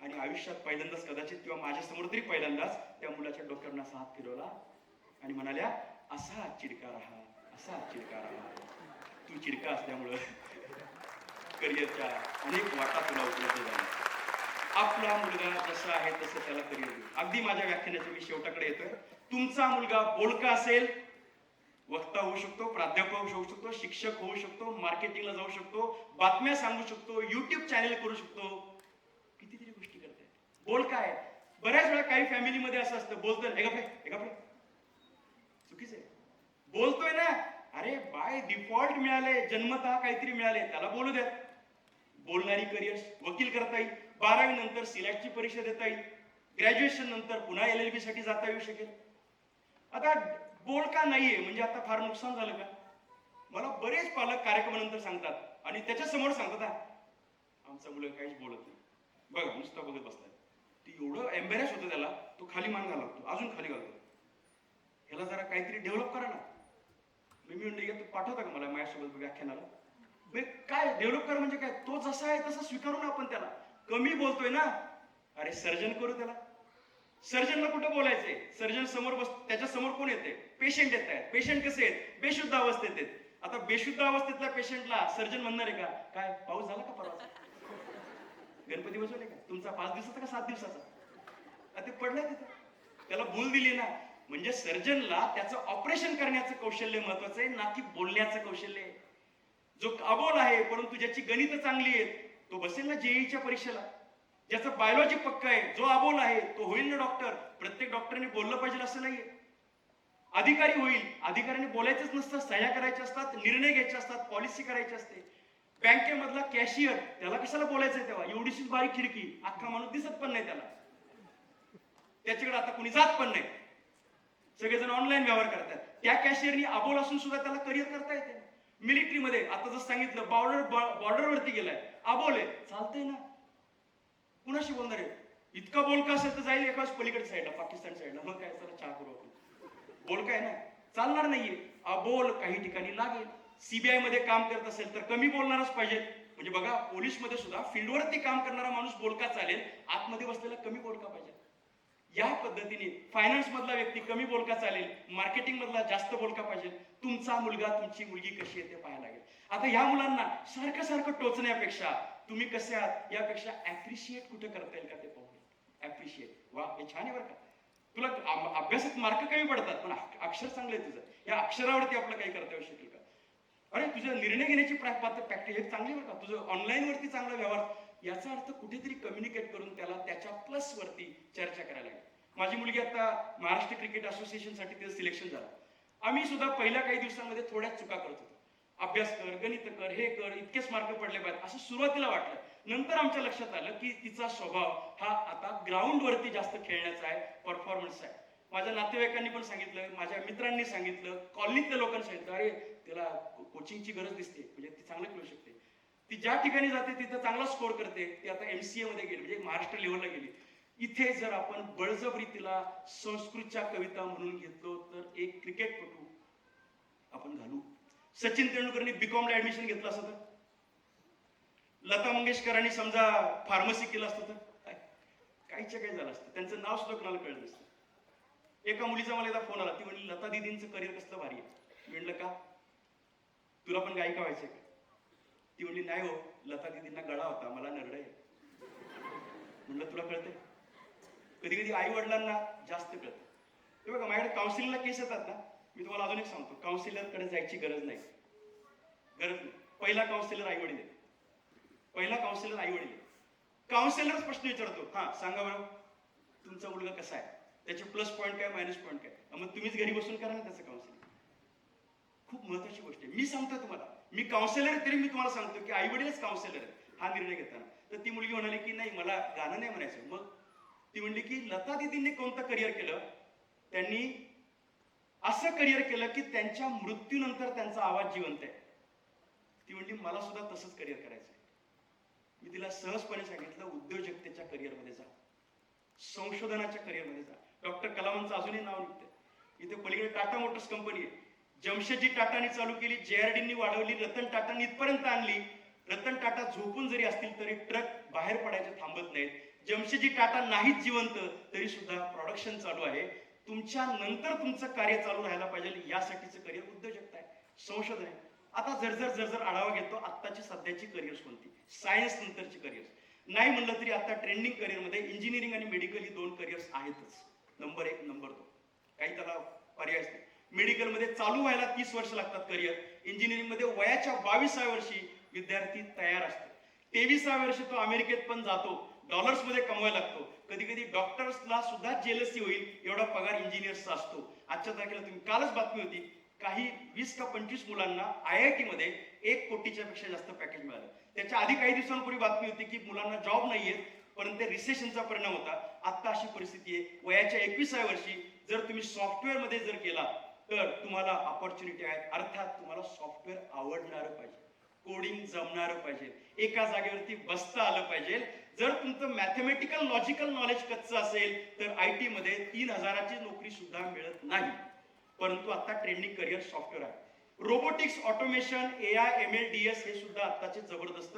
आणि आयुष्यात पहिल्यांदाच कदाचित किंवा माझ्या समोर तरी पहिल्यांदाच त्या मुलाच्या डोक्यावर असा हात फिरवला आणि म्हणाल्या, असा चिडका राहा, असा चिडका राहा. तू चिडका असल्यामुळं करिअरच्या अनेक वाटा तुला उपलब्ध झाल्या. आपला मुलगा जसा आहे तसं त्याला करिअर देऊ. अगदी माझ्या व्याख्यानाच्या मी शेवटाकडे येतोय. तुमचा मुलगा बोलका असेल, वक्ता होऊ शकतो, प्राध्यापक होऊ शकतो, शिक्षक होऊ शकतो, मार्केटिंगला जाऊ शकतो, बातम्या सांगू शकतो, युट्यूब चॅनेल करू शकतो, कितीतरी गोष्टी करताय. बोलका आहे. बऱ्याच वेळा काही फॅमिलीमध्ये असं असतं, बोलतोय एका चुकीचं आहे. बोलतोय ना, अरे बाय डिफॉल्ट मिळाले, जन्मतः काहीतरी मिळाले, त्याला बोलू द्या. बोलणारी करिअर, वकील करता येईल, 12वी नंतर सिलॅटची परीक्षा देता येईल, ग्रॅज्युएशन नंतर पुन्हा LLB साठी जाता येऊ शकेल. आता बोलका नाहीये म्हणजे आता फार नुकसान झालं का? मला बरेच पालक कार्यक्रमानंतर सांगतात आणि त्याच्या समोर सांगतात, आमचा मुलगा काहीच बोलत नाही, बघा नुसता बघत बसलाय. ती एवढं एम्बॅरेस होतं त्याला, तो खाली मान घालतो, अजून खाली घालतो. ह्याला जरा काहीतरी डेव्हलप करा ना. मी म्हणलं, तू पाठवता का मला माझ्यासोबत व्याख्यानाला? काय डेव्हलप कर म्हणजे काय? तो जसा आहे तसा स्वीकारू ना आपण त्याला. कमी बोलतोय ना, अरे सर्जन करू त्याला. सर्जनला कुठं बोलायचंय? सर्जन समोर बस, त्याच्या समोर कोण येते? पेशंट येत आहेत. पेशंट कसे आहेत? बेशुद्ध अवस्थेत आहेत. आता बेशुद्ध अवस्थेतल्या पेशंटला सर्जन म्हणणार आहे का, काय पाऊस झाला का परवा? गणपती बसवले का? तुमचा 5 दिवसाचा का 7 दिवसाचा? ते पडलाय तिथं, त्याला भूल दिली ना. म्हणजे सर्जनला त्याचं ऑपरेशन करण्याचं कौशल्य महत्वाचं आहे, ना की बोलण्याचं कौशल्य आहे. जो अबोल आहे परंतु ज्याची गणित चांगली आहेत, तो बसेल ना जेईच्या परीक्षेला. ज्याचं बायोलॉजी पक्का आहे, जो अबोल आहे तो होईल ना डॉक्टर. प्रत्येक डॉक्टरने बोललं पाहिजे असं नाहीये. अधिकारी होईल, अधिकाऱ्याने बोलायचंच नसतं, सह्या करायच्या असतात, निर्णय घ्यायचे असतात, पॉलिसी करायची असते. बँकेमधला कॅशियर, त्याला कशाला बोलायचंय तेव्हा? एवढीशीच बारीक खिडकी, अख्खा माणूस दिसत पण नाही त्याला, त्याच्याकडे आता कोणी जात पण नाही, सगळेजण ऑनलाईन व्यवहार करतात. त्या कॅशियरनी अबोल असून सुद्धा त्याला करिअर करता येते. मिलिटरीमध्ये आता जसं सांगितलं, बॉर्डरवरती गेलाय, अबोल आहे, चालतंय ना. कुणाशी बोलणार आहे? इतका बोलका असेल तर जाईल एकाच पलीकडच्या साईडला, पाकिस्तान साईडला, मग काय चला चहा करू आपण. बोलका आहे ना, चालणार नाहीये. अबोल काही ठिकाणी लागेल. सीबीआय मध्ये काम करत असेल तर कमी बोलणारच पाहिजे. म्हणजे बघा, पोलीस मध्ये सुद्धा फील्डवरती काम करणारा माणूस बोलका चालेल, आतमध्ये बसलेला कमी बोलका पाहिजे. या पद्धतीने फायनान्स मधला व्यक्ती कमी बोलका चालेल, मार्केटिंग मधला जास्त बोलका पाहिजे. तुमचा मुलगा, तुमची मुलगी कशी आहे ते पाहायला लागेल. आता ह्या मुलांना सारखं सारखं टोचण्यापेक्षा तुम्ही कसे आहात यापेक्षा ऍप्रिशिएट कुठे करता येईल का ते पाहूया. ऍप्रिशिएट, वा हे छान आहे बरं का, तुला अभ्यासात मार्क कमी पडतात पण अक्षर चांगलं आहे तुझं, या अक्षरावरती आपलं काही करता येऊ शकेल का? अरे तुझ्या निर्णय घेण्याची प्रॅक्टिस हे चांगली बरं का, तुझं ऑनलाईन वरती चांगला व्यवहार, याचा अर्थ कुठेतरी कम्युनिकेट करून त्याला त्याच्या प्लस वरती चर्चा करायला लागेल. माझी मुलगी आता महाराष्ट्र क्रिकेट असोसिएशनसाठी तिचं सिलेक्शन झालं. आम्ही सुद्धा पहिल्या काही दिवसांमध्ये थोड्याच चुका करत होतो. अभ्यास कर, गणित कर, हे कर, इतकेच मार्क पडले पाहिजे असं सुरुवातीला वाटलं. नंतर आमच्या लक्षात आलं की तिचा स्वभाव हा आता ग्राउंडवरती जास्त खेळण्याचा आहे, परफॉर्मन्सचा आहे. माझ्या नातेवाईकांनी पण सांगितलं, माझ्या मित्रांनी सांगितलं, कॉलनीतल्या लोकांनी सांगितलं, अरे त्याला कोचिंगची गरज दिसते, म्हणजे ती चांगलं खेळू शकते. ती ज्या ठिकाणी जाते तिथं चांगला स्कोर करते. ती आता MCA मध्ये गेली, म्हणजे महाराष्ट्र लेव्हलला गेली. इथे जर आपण बळजबरी तिला संस्कृतच्या कविता म्हणून घेतलो तर एक क्रिकेटपटू आपण घालू. सचिन तेंडुलकरनी बीकॉमला ऍडमिशन घेतलं असतं तर, लता मंगेशकरांनी समजा फार्मसी केलं असतं तर काहीच्या काही झालं असतं. त्यांचं नाव सुद्धा कोणाला कळलं नसतं. एका मुलीचा मला एकदा फोन आला. ती म्हणली लता दिदींचं करिअर कसलं भारी आहे. मी म्हणलं का, तुला पण गायिका व्हायचंय का? ती म्हणली नाही हो, लता दिदींना गळा होता, मला नरड आहे. म्हणलं तुला कळतंय? कधी कधी आई वडिलांना जास्त कळतं. हे बघा, माझ्याकडे काउन्सिलिंगला केस येतात ना, मी तुम्हाला अजून एक सांगतो, काउन्सिलरकडे जायची गरज नाही. गरज नाही. पहिला काउन्सिलर आई वडील आहे. पहिला काउन्सिलर आई वडील आहे. काउन्सिलरच प्रश्न विचारतो, हा सांगा बरं तुमचा मुलगा कसा आहे, त्याचे प्लस पॉईंट काय, मायनस पॉईंट काय. मग तुम्हीच घरी बसून करा ना त्याचं काउन्सिलिंग. खूप महत्वाची गोष्ट आहे. मी सांगतो तुम्हाला, मी काउन्सिलर तरी मी तुम्हाला सांगतो की आई वडीलच काउन्सिलर आहे हा निर्णय घेताना. तर ती मुलगी म्हणाली की नाही मला गाणं नाही म्हणायचं. मग ती म्हणली की लता दिदींनी कोणतं करिअर केलं, त्यांनी असं करिअर केलं की त्यांच्या मृत्यूनंतर त्यांचा आवाज जिवंत आहे. ती म्हणली मला सुद्धा तसंच करिअर करायचं आहे. मी तिला सहजपणे सांगितलं उद्योजकतेच्या करिअरमध्ये जा, संशोधनाच्या करिअरमध्ये जा. डॉक्टर कलामांचं अजूनही नाव निघतं. इथे पलीकडे टाटा मोटर्स कंपनी आहे. जमशेदजी टाटांनी चालू केली, JRDंनी वाढवली, रतन टाटांनी इथपर्यंत आणली. रतन टाटा झोपून जरी असतील तरी ट्रक बाहेर पडायचे थांबत नाहीत. जमशेदजी टाटा नाहीत जिवंत तरी सुद्धा प्रोडक्शन चालू आहे. तुमच्या नंतर तुमचं कार्य चालू राहायला पाहिजे, यासाठीचं करिअर उद्योजकता आहे, संशोधन आहे. आता जर आढावा घेतो आत्ताची सध्याची करिअर्स कोणती, सायन्स नंतरची करिअर्स. नाही म्हणलं तरी आता ट्रेंडिंग करिअरमध्ये इंजिनिअरिंग आणि मेडिकल ही दोन करिअर्स आहेतच. नंबर 1, नंबर 2, काही त्याला पर्यायच नाही. मेडिकलमध्ये चालू व्हायला 30 वर्ष लागतात करिअर. इंजिनिअरिंगमध्ये वयाच्या 22व्या वर्षी विद्यार्थी तयार असतो. 23व्या वर्षी तो अमेरिकेत पण जातो, डॉलर्समध्ये कमवायला लागतो. कधी कधी डॉक्टर्सला सुद्धा जेलसी होईल एवढा पगार इंजिनियर्सचा असतो. आजच्या तारखेला तुम्ही कालच बातमी होती, काही 20 का 25 मुलांना IIT मध्ये 1 कोटीच्या पेक्षा जास्त पॅकेज मिळालं. त्याच्या आधी काही दिवसांपूर्वी बातमी होती की मुलांना जॉब नाहीये, परंतु ते रिसेशनचा परिणाम होता. आता अशी परिस्थिती आहे, वयाच्या 21व्या वर्षी जर तुम्ही सॉफ्टवेअर मध्ये जर गेला तर तुम्हाला अपॉर्च्युनिटी आहेत. अर्थात तुम्हाला सॉफ्टवेअर आवडणार पाहिजे, कोडिंग जमणार पाहिजे, एका जागेवरती बसता आलं पाहिजे. जर तुमचं मॅथमॅटिकल लॉजिकल नॉलेज कच्चं असेल तर IT मध्ये 3000ची नोकरी सुद्धा मिळत नाही. परंतु आता ट्रेंडिंग करिअर सॉफ्टवेअर आहे. Robotics, automation, AI, ML, DS हे सुद्धा आताचे जबरदस्त,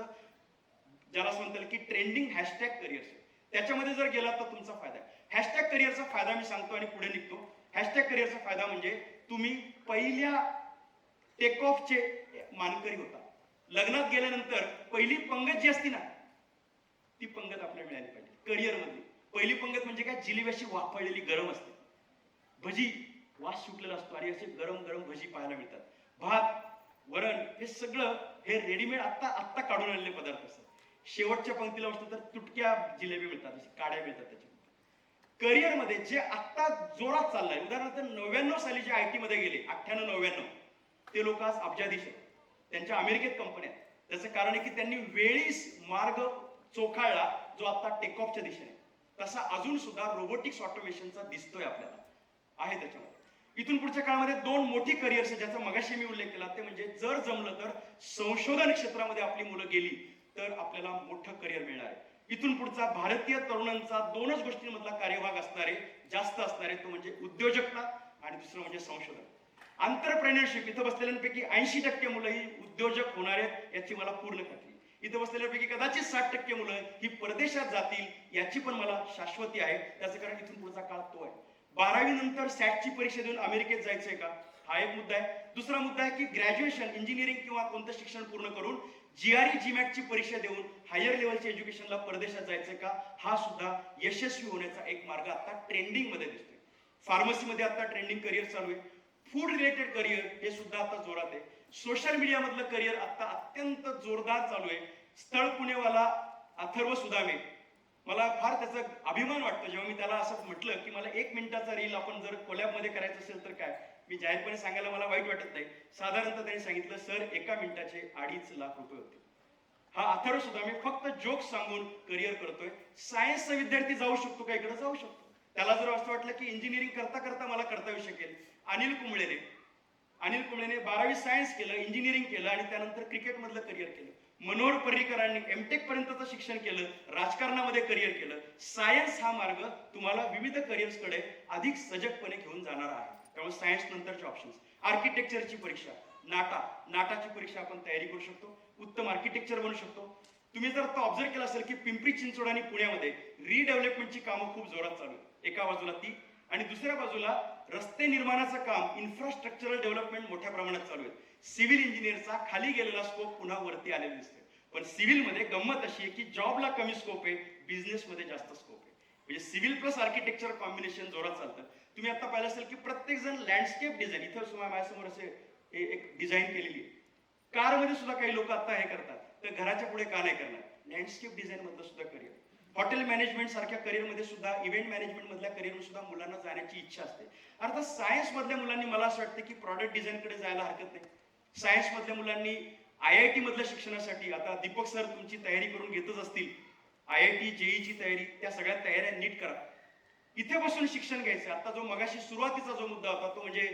ज्याला म्हणता येईल की ट्रेंडिंग हॅशटॅग करिअर्स. त्याच्यामध्ये जर गेला तर तुमचा फायदा आहे. हॅशटॅग करिअरचा फायदा मी सांगतो आणि पुढे निघतो. हॅशटॅग करिअरचा फायदा म्हणजे तुम्ही पहिल्या टेक ऑफचे मानकरी होता. लग्नात गेल्यानंतर पहिली पंगत जी असती ना, ती पंगत आपल्याला मिळाली पाहिजे. करिअरमध्ये पहिली पंगत म्हणजे काय, जिलेबी वाफळलेली गरम असते, भजी वास सुटलेला असतो आणि असे गरम गरम भजी पाहायला मिळतात. भात, वरण हे सगळं हे रेडीमेड आत्ता काढून आणलेले पदार्थ असतात. शेवटच्या पंक्तीला बसतो तर तुटक्या जिलेबी मिळतात, काड्या मिळतात. त्याच्या करिअरमध्ये जे आत्ता जोरात चाललंय, उदाहरणार्थ 99 साली जे IT मध्ये गेले, 98-99, ते लोक आज अब्जाधीश आहेत. त्यांच्या अमेरिकेत कंपन्या आहेत. त्याचं कारण आहे की त्यांनी वेळीच मार्ग चोखाळला जो आता टेक ऑफच्या दिशेने. तसा अजून सुद्धा रोबोटिक्स ऑटोमेशनचा दिसतोय आपल्याला, आहे त्याच्यामध्ये. इथून पुढच्या काळामध्ये 2 मोठी करिअर्स ज्याचा मगाशी मी उल्लेख केला, ते म्हणजे जर जमलं तर संशोधन क्षेत्रामध्ये आपली मुलं गेली तर आपल्याला मोठं करिअर मिळणार आहे. इथून पुढचा भारतीय तरुणांचा 2च गोष्टींमधला कार्यभाग असणारे, जास्त असणारे, तो म्हणजे उद्योजकता आणि दुसरं म्हणजे संशोधन. एंटरप्रेन्योरशिप. इथं बसलेल्यांपैकी 80% मुलं ही उद्योजक होणार आहेत याची मला पूर्ण खात्री. इथं बसलेल्यापैकी कदाचित 60% मुलं ही परदेशात जातील याची पण मला शाश्वती आहे. त्याचं कारण इथून पुढचा काळ तो आहे. 12वी नंतर सॅटची परीक्षा देऊन अमेरिकेत जायचंय का, हा एक मुद्दा आहे. दुसरा मुद्दा आहे की ग्रॅज्युएशन, इंजिनिअरिंग किंवा कोणतं शिक्षण पूर्ण करून GRE GMATची परीक्षा देऊन हायर लेवलच्या एज्युकेशनला परदेशात जायचंय का, हा सुद्धा यशस्वी होण्याचा एक मार्ग आता ट्रेंडिंग मध्ये दिसतोय. फार्मसीमध्ये आता ट्रेंडिंग करिअर चालू आहे. फूड रिलेटेड करिअर हे सुद्धा आता जोरात आहे. सोशल मीडिया मधलं करिअर आता अत्यंत जोरदार चालू आहे. स्थळ पुणेवाला अथर्व सुदामे मला फार त्याचा अभिमान वाटतो जेव्हा मी त्याला असं म्हटलं की मला 1 मिनिटाचा रील आपण जर कोलॅबमध्ये करायचं असेल तर काय. मी जाहीरपणे सांगायला मला वाईट वाटत नाही. साधारणतः त्यांनी सांगितलं, सर 1 मिनिटाचे 2.5 लाख रुपये होते. हा अथर्व सुद्धा मी फक्त जोक सांगून करिअर करतोय. सायन्सचा विद्यार्थी जाऊ शकतो का इकडे? जाऊ शकतो. त्याला जर असं वाटलं की इंजिनिअरिंग करता करता मला करता येऊ शकेल. अनिल कुंबळेने 12वी सायन्स केलं, इंजिनिअरिंग केलं आणि त्यानंतर क्रिकेटमधलं करिअर केलं. मनोहर पर्रीकरांनी एमटेक पर्यंतचं शिक्षण केलं, राजकारणामध्ये करिअर केलं. सायन्स हा मार्ग तुम्हाला विविध करिअर्सकडे अधिक सजगपणे घेऊन जाणार आहे. त्यामुळे सायन्स नंतरचे ऑप्शन्स. आर्किटेक्चरची परीक्षा, नाटाची परीक्षा आपण तयारी करू शकतो. उत्तम आर्किटेक्चर बनू शकतो. तुम्ही जर तो ऑब्झर्व केला असेल की पिंपरी चिंचवड आणि पुण्यामध्ये रिडेव्हलपमेंटची कामं खूप जोरात चालू आहेत. एका बाजूला ती आणि दुसऱ्या बाजूला रस्ते निर्माणाचं काम, इन्फ्रास्ट्रक्चरल डेव्हलपमेंट मोठ्या प्रमाणात चालू आहे. सिव्हिल इंजिनिअरचा खाली गेलेला स्कोप पुन्हा वरती आलेला दिसतोय. पण सिव्हिलमध्ये गंमत अशी आहे की जॉबला कमी स्कोप आहे, बिझनेसमध्ये जास्त स्कोप आहे. म्हणजे सिव्हिल प्लस आर्किटेक्चर कॉम्बिनेशन जोरात चालतं. तुम्ही आता पाहिलं असेल की प्रत्येक जण लँडस्केप डिझाईन, इथं माझ्यासमोर असे एक डिझाईन केलेली आहे. कारमध्ये सुद्धा काही लोक आता हे करतात, तर घराच्या पुढे का नाही करणार? लँडस्केप डिझाईन मधलं सुद्धा करिअर, हॉटेल मॅनेजमेंट सारख्या करिअरमध्ये सुद्धा, इव्हेंट मॅनेजमेंट मधल्या करिअरमध्ये सुद्धा मुलांना जाण्याची इच्छा असते. अर्थात सायन्स मधल्या मुलांनी मला असं वाटतं की प्रॉडक्ट डिझाईनकडे जायला हरकत नाही. सायन्स मधल्या मुलांनी IIT मधल्या शिक्षणासाठी, आता दीपक सर तुमची तयारी करून घेतच असतील, IIT JEEची तयारी, त्या सगळ्या तयाऱ्या नीट करा. इथे बसून शिक्षण घ्यायचं. आता जो मगाशी सुरुवातीचा जो मुद्दा होता तो म्हणजे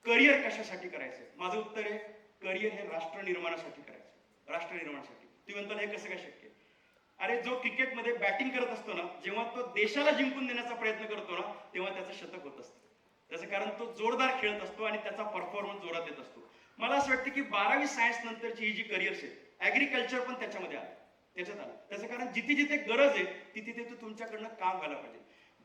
करिअर कशासाठी करायचं. माझं उत्तर आहे, करिअर हे राष्ट्र निर्माणासाठी करायचं. राष्ट्र निर्माणासाठी. तुम्ही म्हणता हे कसं काय शक्य? अरे जो क्रिकेटमध्ये बॅटिंग करत असतो ना, जेव्हा तो देशाला जिंकून देण्याचा प्रयत्न करतो ना, तेव्हा त्याचं शतक होत असतं. त्याचं कारण तो जोरदार खेळत असतो आणि त्याचा परफॉर्मन्स जोरात येत असतो. मला असं वाटतं की 12वी सायन्स नंतरची ही जी करिअर्स आहे, ऍग्रिकल्चर पण त्याच्यामध्ये आलं, त्याच्यात आलं. त्याचं कारण जिथे जिथे गरज आहे तिथे तिथे तुमच्याकडनं काम व्हायला पाहिजे.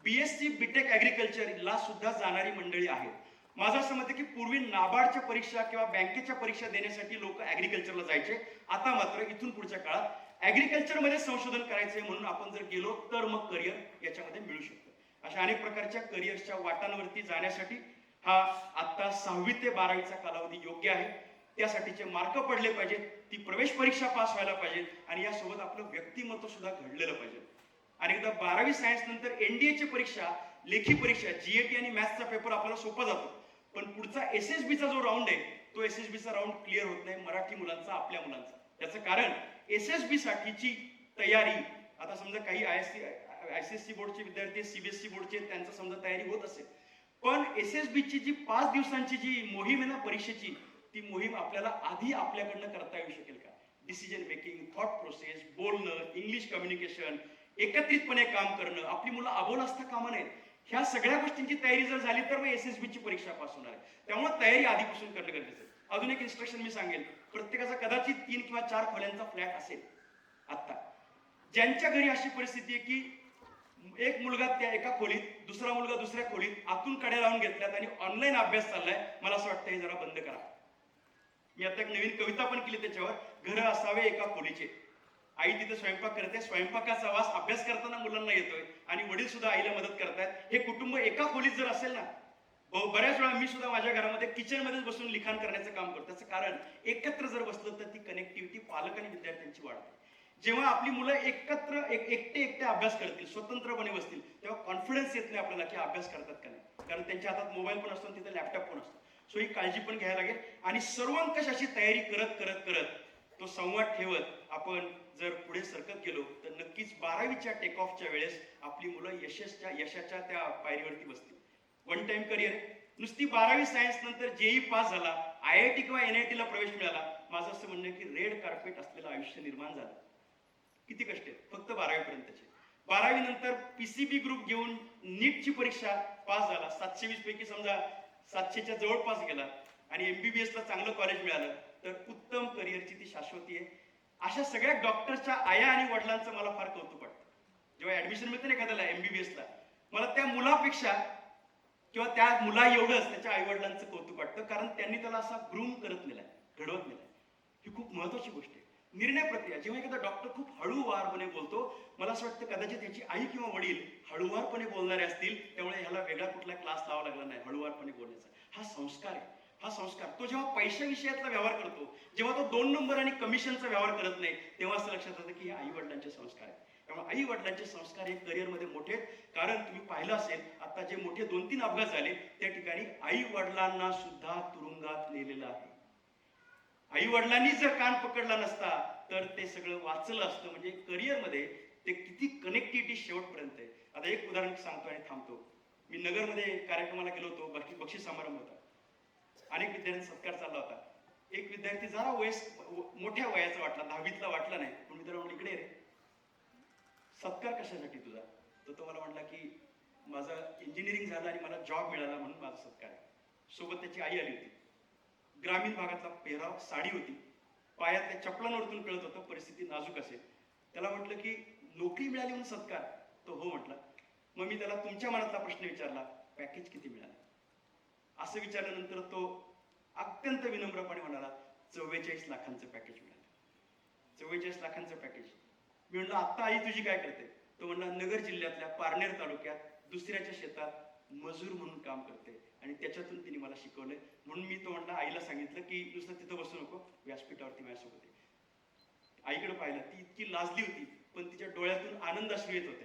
BSc BTech ऍग्रिकल्चरला सुद्धा जाणारी मंडळी आहेत. माझं असं मत आहे की पूर्वी नाबार्डच्या परीक्षा किंवा बँकेच्या परीक्षा देण्यासाठी लोक ऍग्रिकल्चरला जायचे. आता मात्र इथून पुढच्या काळात ऍग्रिकल्चरमध्ये संशोधन करायचंय म्हणून आपण जर गेलो तर मग करिअर याच्यामध्ये मिळू शकतं. अशा अनेक प्रकारच्या करिअर्सच्या वाटांवरती जाण्यासाठी हा आता 6वी ते 12वीचा कालावधी योग्य आहे. त्यासाठीचे मार्क पडले पाहिजेत, ती प्रवेश परीक्षा पास व्हायला पाहिजे आणि यासोबत आपलं व्यक्तिमत्व सुद्धा घडलेलं पाहिजे. आणि एकदा 12वी सायन्स नंतर NDAची परीक्षा, लेखी परीक्षा, GAT आणि मॅथ्सचा पेपर आपल्याला सोपा जातो. पण पुढचा SSBचा जो राऊंड आहे, तो SSBचा राऊंड क्लिअर होत नाही मराठी मुलांचा, आपल्या मुलांचा. त्याचं कारण SSB साठीची तयारी, आता समजा काही ICSE बोर्डचे विद्यार्थी, CBSE बोर्डचे, त्यांचं समजा तयारी होत असेल, पण SSBची जी 5 दिवसांची जी मोहीम आहे ना परीक्षेची, ती मोहीम आपल्याला आधी आपल्याकडनं करता येऊ शकेल का? डिसिजन मेकिंग, थॉट प्रोसेस, बोलणं, इंग्लिश कम्युनिकेशन, एकत्रितपणे काम करणं, आपली मुलं अबोल असता कामा नयेत. ह्या सगळ्या गोष्टींची तयारी जर झाली तर मग SSBची परीक्षा पास होणार आहे. त्यामुळे तयारी आधीपासून करणं गरजेचं आहे. अजून एक इन्स्ट्रक्शन मी सांगेल, प्रत्येकाचा कदाचित 3 किंवा 4 खोल्यांचा फ्लॅट असेल. आता ज्यांच्या घरी अशी परिस्थिती आहे की एक मुलगा त्या एका खोलीत, दुसरा मुलगा दुसऱ्या खोलीत, आतून कड्या लावून घेतल्यात आणि ऑनलाईन अभ्यास चाललाय, मला असं वाटतं हे जरा बंद करा. मी आता एक नवीन कविता पण केली त्याच्यावर, घर असावे एका खोलीचे. आई तिथे स्वयंपाक करते, स्वयंपाकाचा वास अभ्यास करताना मुलांना येतोय आणि वडील सुद्धा आईला मदत करतायत. हे कुटुंब एका खोलीत जर असेल ना, बऱ्याच वेळा मी सुद्धा माझ्या घरामध्ये किचनमध्येच बसून लिखाण करण्याचं काम करतो. त्याचं कारण एकत्र जर बसलं तर ती कनेक्टिव्हिटी पालक आणि विद्यार्थ्यांची वाढते. जेव्हा आपली मुलं एकत्र एकटे अभ्यास करतील, स्वतंत्रपणे बसतील, तेव्हा कॉन्फिडन्स येत नाही आपल्याला की अभ्यास करतात का नाही. कारण त्यांच्या हातात मोबाईल पण असतो, तिथे लॅपटॉप पण असतो. सो ही काळजी पण घ्यायला लागेल. आणि सर्वंकष अशी तयारी करत करत करत तो संवाद ठेवत आपण जर पुढे सरकत गेलो तर नक्कीच 12वीच्या टेक ऑफच्या वेळेस आपली मुलं यशाच्या त्या पायरीवरती बसतील. One time career. नुसती 12वी सायन्स नंतर JEE पास झाला, IIT किंवा NITला प्रवेश मिळाला, माझं असं म्हणणं की रेड कार्पेट असलेलं आयुष्य निर्माण झालं. किती कष्ट आहेत फक्त 12वी पर्यंतचे. 12वी नंतर PCB ग्रुप घेऊन नीटची परीक्षा पास झाला, 720 पैकी समजा 700च्या जवळपास गेला आणि MBBSला चांगलं कॉलेज मिळालं, तर उत्तम करिअरची ती शाश्वती आहे. अशा सगळ्या डॉक्टरच्या आया आणि वडिलांचं मला फार कौतुक वाटतं. जेव्हा ऍडमिशन मिळतं ना एखाद्याला MBBSला, मला त्या मुलापेक्षा किंवा त्या मुला एवढंच त्याच्या आई वडिलांचं कौतुक वाटतं, कारण त्यांनी त्याला असा ग्रूम करत नेलाय, घडवत नेलाय. ही खूप महत्वाची गोष्ट आहे. निर्णय प्रक्रिया. जेव्हा एखादा डॉक्टर खूप हळूवारपणे बोलतो, मला असं वाटतं कदाचित त्याची आई किंवा वडील हळूवारपणे बोलणारे असतील, त्यामुळे ह्याला वेगळा कुठला क्लास लावा लागला नाही हळूवारपणे बोलण्याचा. हा संस्कार आहे. हा संस्कार तो जेव्हा पैशाविषयातला व्यवहार करतो, जेव्हा तो 2 नंबर आणि कमिशनचा व्यवहार करत नाही, तेव्हा असं लक्षात येतं की हे आई वडिलांचे संस्कार आहेत. त्यामुळे आई वडिलांचे संस्कार हे करिअरमध्ये मोठे आहेत. कारण तुम्ही पाहिलं असेल आता जे मोठे 2-3 अपघात झाले त्या ठिकाणी आई वडिलांना सुद्धा तुरुंगात नेलेलं आहे. आई वडिलांनी जर कान पकडला नसता तर ते सगळं वाचलं असतं. म्हणजे करिअरमध्ये ते किती कनेक्टिव्हिटी शेवटपर्यंत आहे. आता एक उदाहरण सांगतो आणि थांबतो. मी नगरमध्ये कार्यक्रमाला गेलो होतो, बक्षीस समारंभ होता. अनेक विद्यार्थ्यांचा सत्कार चालला होता. एक विद्यार्थी जरा मोठ्या वयाचा वाटला, 10वीतला वाटला नाही, पण मी त्याला म्हणलं इकडे रे, सत्कार कशासाठी तुझा? तर तो मला म्हटला की माझं इंजिनिअरिंग झालं आणि मला जॉब मिळाला म्हणून माझा सत्कार आहे. सोबत त्याची आई आली होती. ग्रामीण भागातला पेहराव, साडी होती, पायातल्या चपलांवरतून कळत होतं परिस्थिती नाजूक असेल. त्याला म्हटलं की नोकरी मिळाली म्हणून सत्कार? तो हो म्हटला. मग मी त्याला तुमच्या मनातला प्रश्न विचारला, पॅकेज किती मिळालं? असं विचारल्यानंतर तो अत्यंत विनम्रपणे म्हणाला 44 लाखांचं पॅकेज मिळालं. 44 लाखांचं पॅकेज. मी म्हणलं आता आई तुझी काय करते? तो म्हणला नगर जिल्ह्यातल्या पारनेर तालुक्यात दुसऱ्याच्या शेतात मजूर म्हणून काम करते आणि त्याच्यातून तिने मला शिकवलंय. म्हणून मी तो म्हणला आईला सांगितलं की नुसतं तिथं बसू नको, व्यासपीठावरती माझ्यासोबत ये. आईकडे पाहिलं, ती इतकी लाजली होती पण तिच्या डोळ्यातून आनंद अश्रू येत होते.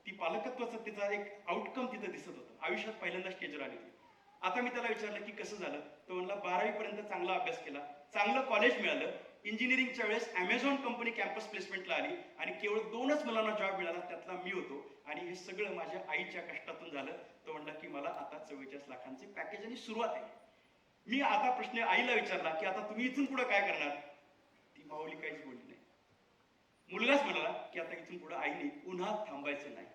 ती पालकत्वाचा तिचा एक आउटकम तिथं दिसत होतं. आयुष्यात पहिल्यांदा स्टेजवर आली. आता मी त्याला विचारलं की कसं झालं? तो म्हणला 12वी पर्यंत चांगला अभ्यास केला, चांगलं कॉलेज मिळालं, इंजिनिअरिंगच्या वेळेस अमेझॉन कंपनी कॅम्पस प्लेसमेंटला आली आणि केवळ 2च मुलांना जॉब मिळाला, त्यातला मी होतो आणि हे सगळं माझ्या आईच्या कष्टातून झालं. तो म्हणला की मला आता 44 लाखांचे पॅकेज आणि सुरुवात आहे. मी आता प्रश्न आईला विचारला की आता तुम्ही इथून पुढे काय करणार? ती माऊली काहीच बोलली नाही. मुलगाच म्हणाला की आता इथून पुढे आईने उन्हात थांबायचं नाही.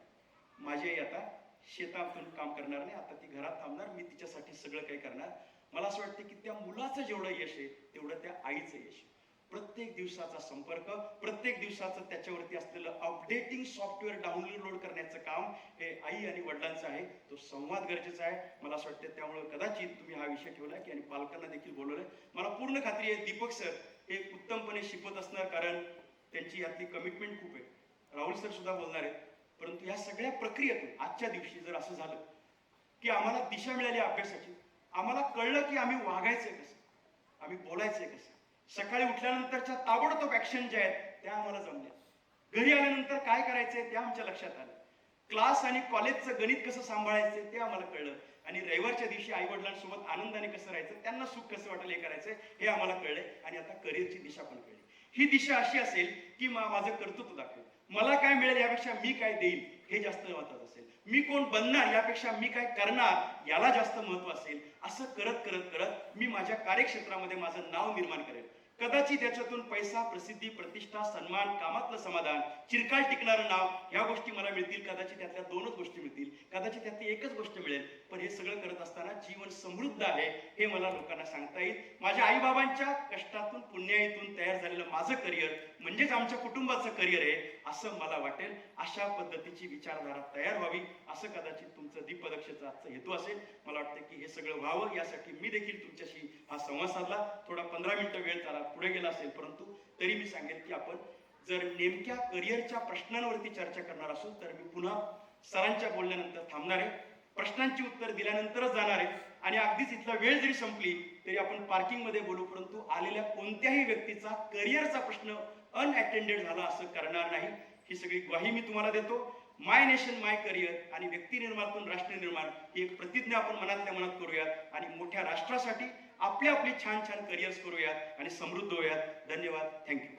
माझी आई आता शेतातून काम करणार नाही, आता ती घरात थांबणार, मी तिच्यासाठी सगळं काही करणार. मला असं वाटतं की त्या मुलाचं जेवढं यश आहे तेवढं त्या आईचं यश. प्रत्येक दिवसाचा संपर्क, प्रत्येक दिवसाचं त्याच्यावरती असलेलं अपडेटिंग सॉफ्टवेअर डाउनलोड करण्याचं काम हे आई आणि वडिलांचं आहे. तो संवाद गरजेचा आहे. मला असं वाटतं त्यामुळे कदाचित तुम्ही हा विषय ठेवला की आणि पालकांना देखील बोलवलंय. मला पूर्ण खात्री आहे दीपक सर हे उत्तमपणे शिकवत असणार, कारण त्यांची यातली कमिटमेंट खूप आहे. राहुल सर सुद्धा बोलणार आहेत. परंतु या सगळ्या प्रक्रियेतून आजच्या दिवशी जर असं झालं की आम्हाला दिशा मिळाली अभ्यासाची, आम्हाला कळलं की आम्ही वागायचंय कसं, आम्ही बोलायचंय कसं, सकाळी उठल्यानंतरच्या ताबडतोब ऍक्शन ज्या आहेत त्या आम्हाला जमल्या, घरी आल्यानंतर काय करायचंय ते आमच्या लक्षात आलं, क्लास आणि कॉलेजचं गणित कसं सांभाळायचंय ते आम्हाला कळलं, आणि रविवारच्या दिवशी आई वडिलांसोबत आनंदाने कसं राहायचं, त्यांना सुख कसं वाटेल हे करायचंय हे आम्हाला कळलंय. आणि आता करिअरची दिशा पण कळली. ही दिशा अशी असेल की माझं कर्तृत्व दाखवेल, मला काय मिळेल यापेक्षा मी काय देईल हे जास्त महत्वाचं असेल, मी कोण बनणार यापेक्षा मी काय करणार याला जास्त महत्व असेल. असं करत करत करत मी माझ्या कार्यक्षेत्रामध्ये माझं नाव निर्माण करेल. कदाचित त्याच्यातून पैसा, प्रसिद्धी, प्रतिष्ठा, सन्मान, कामातलं समाधान, चिरकाल टिकणारं नाव ह्या गोष्टी मला मिळतील. कदाचित त्यातल्या 2च गोष्टी मिळतील, कदाचित त्यातली एकच गोष्ट मिळेल. पण हे सगळं करत असताना जीवन समृद्ध आहे हे मला लोकांना सांगता येईल. माझ्या आईबाबांच्या कष्टातून, पुण्याईतून तयार झालेलं माझं करिअर म्हणजेच आमच्या कुटुंबाचं करिअर आहे असं मला वाटेल. अशा पद्धतीची विचारधारा तयार व्हावी असं कदाचित तुमचं दीपदक्षेचा आजचा हेतू असेल. मला वाटतं की हे सगळं व्हावं यासाठी मी देखील तुमच्याशी हा संवाद साधला. थोडा 15 मिनिटं वेळ झाला, पुढे गेला असेल, परंतु तरी मी सांगेल की आपण जर नेमक्या करिअरच्या प्रश्नांवरती चर्चा करणार असू तर मी पुन्हा सरांच्या बोलण्यानंतर थांबणार आहे, प्रश्नांची उत्तर दिल्यानंतरच जाणार आहे. आणि अगदीच इथला वेळ जरी संपली तरी आपण पार्किंग मध्ये बोलू, परंतु आलेल्या कोणत्याही व्यक्तीचा करिअरचा प्रश्न अनअटेंडेड झाला असं करणार नाही. ही सगळी ग्वाही मी तुम्हाला देतो. माय नेशन माय करिअर आणि व्यक्ती निर्माणातून राष्ट्र निर्माण ही एक प्रतिज्ञा आपण मनातल्या मनात करूयात आणि मोठ्या राष्ट्रासाठी आपली छान छान करिअर्स करूयात आणि समृद्ध होऊयात. धन्यवाद. थँक्यू.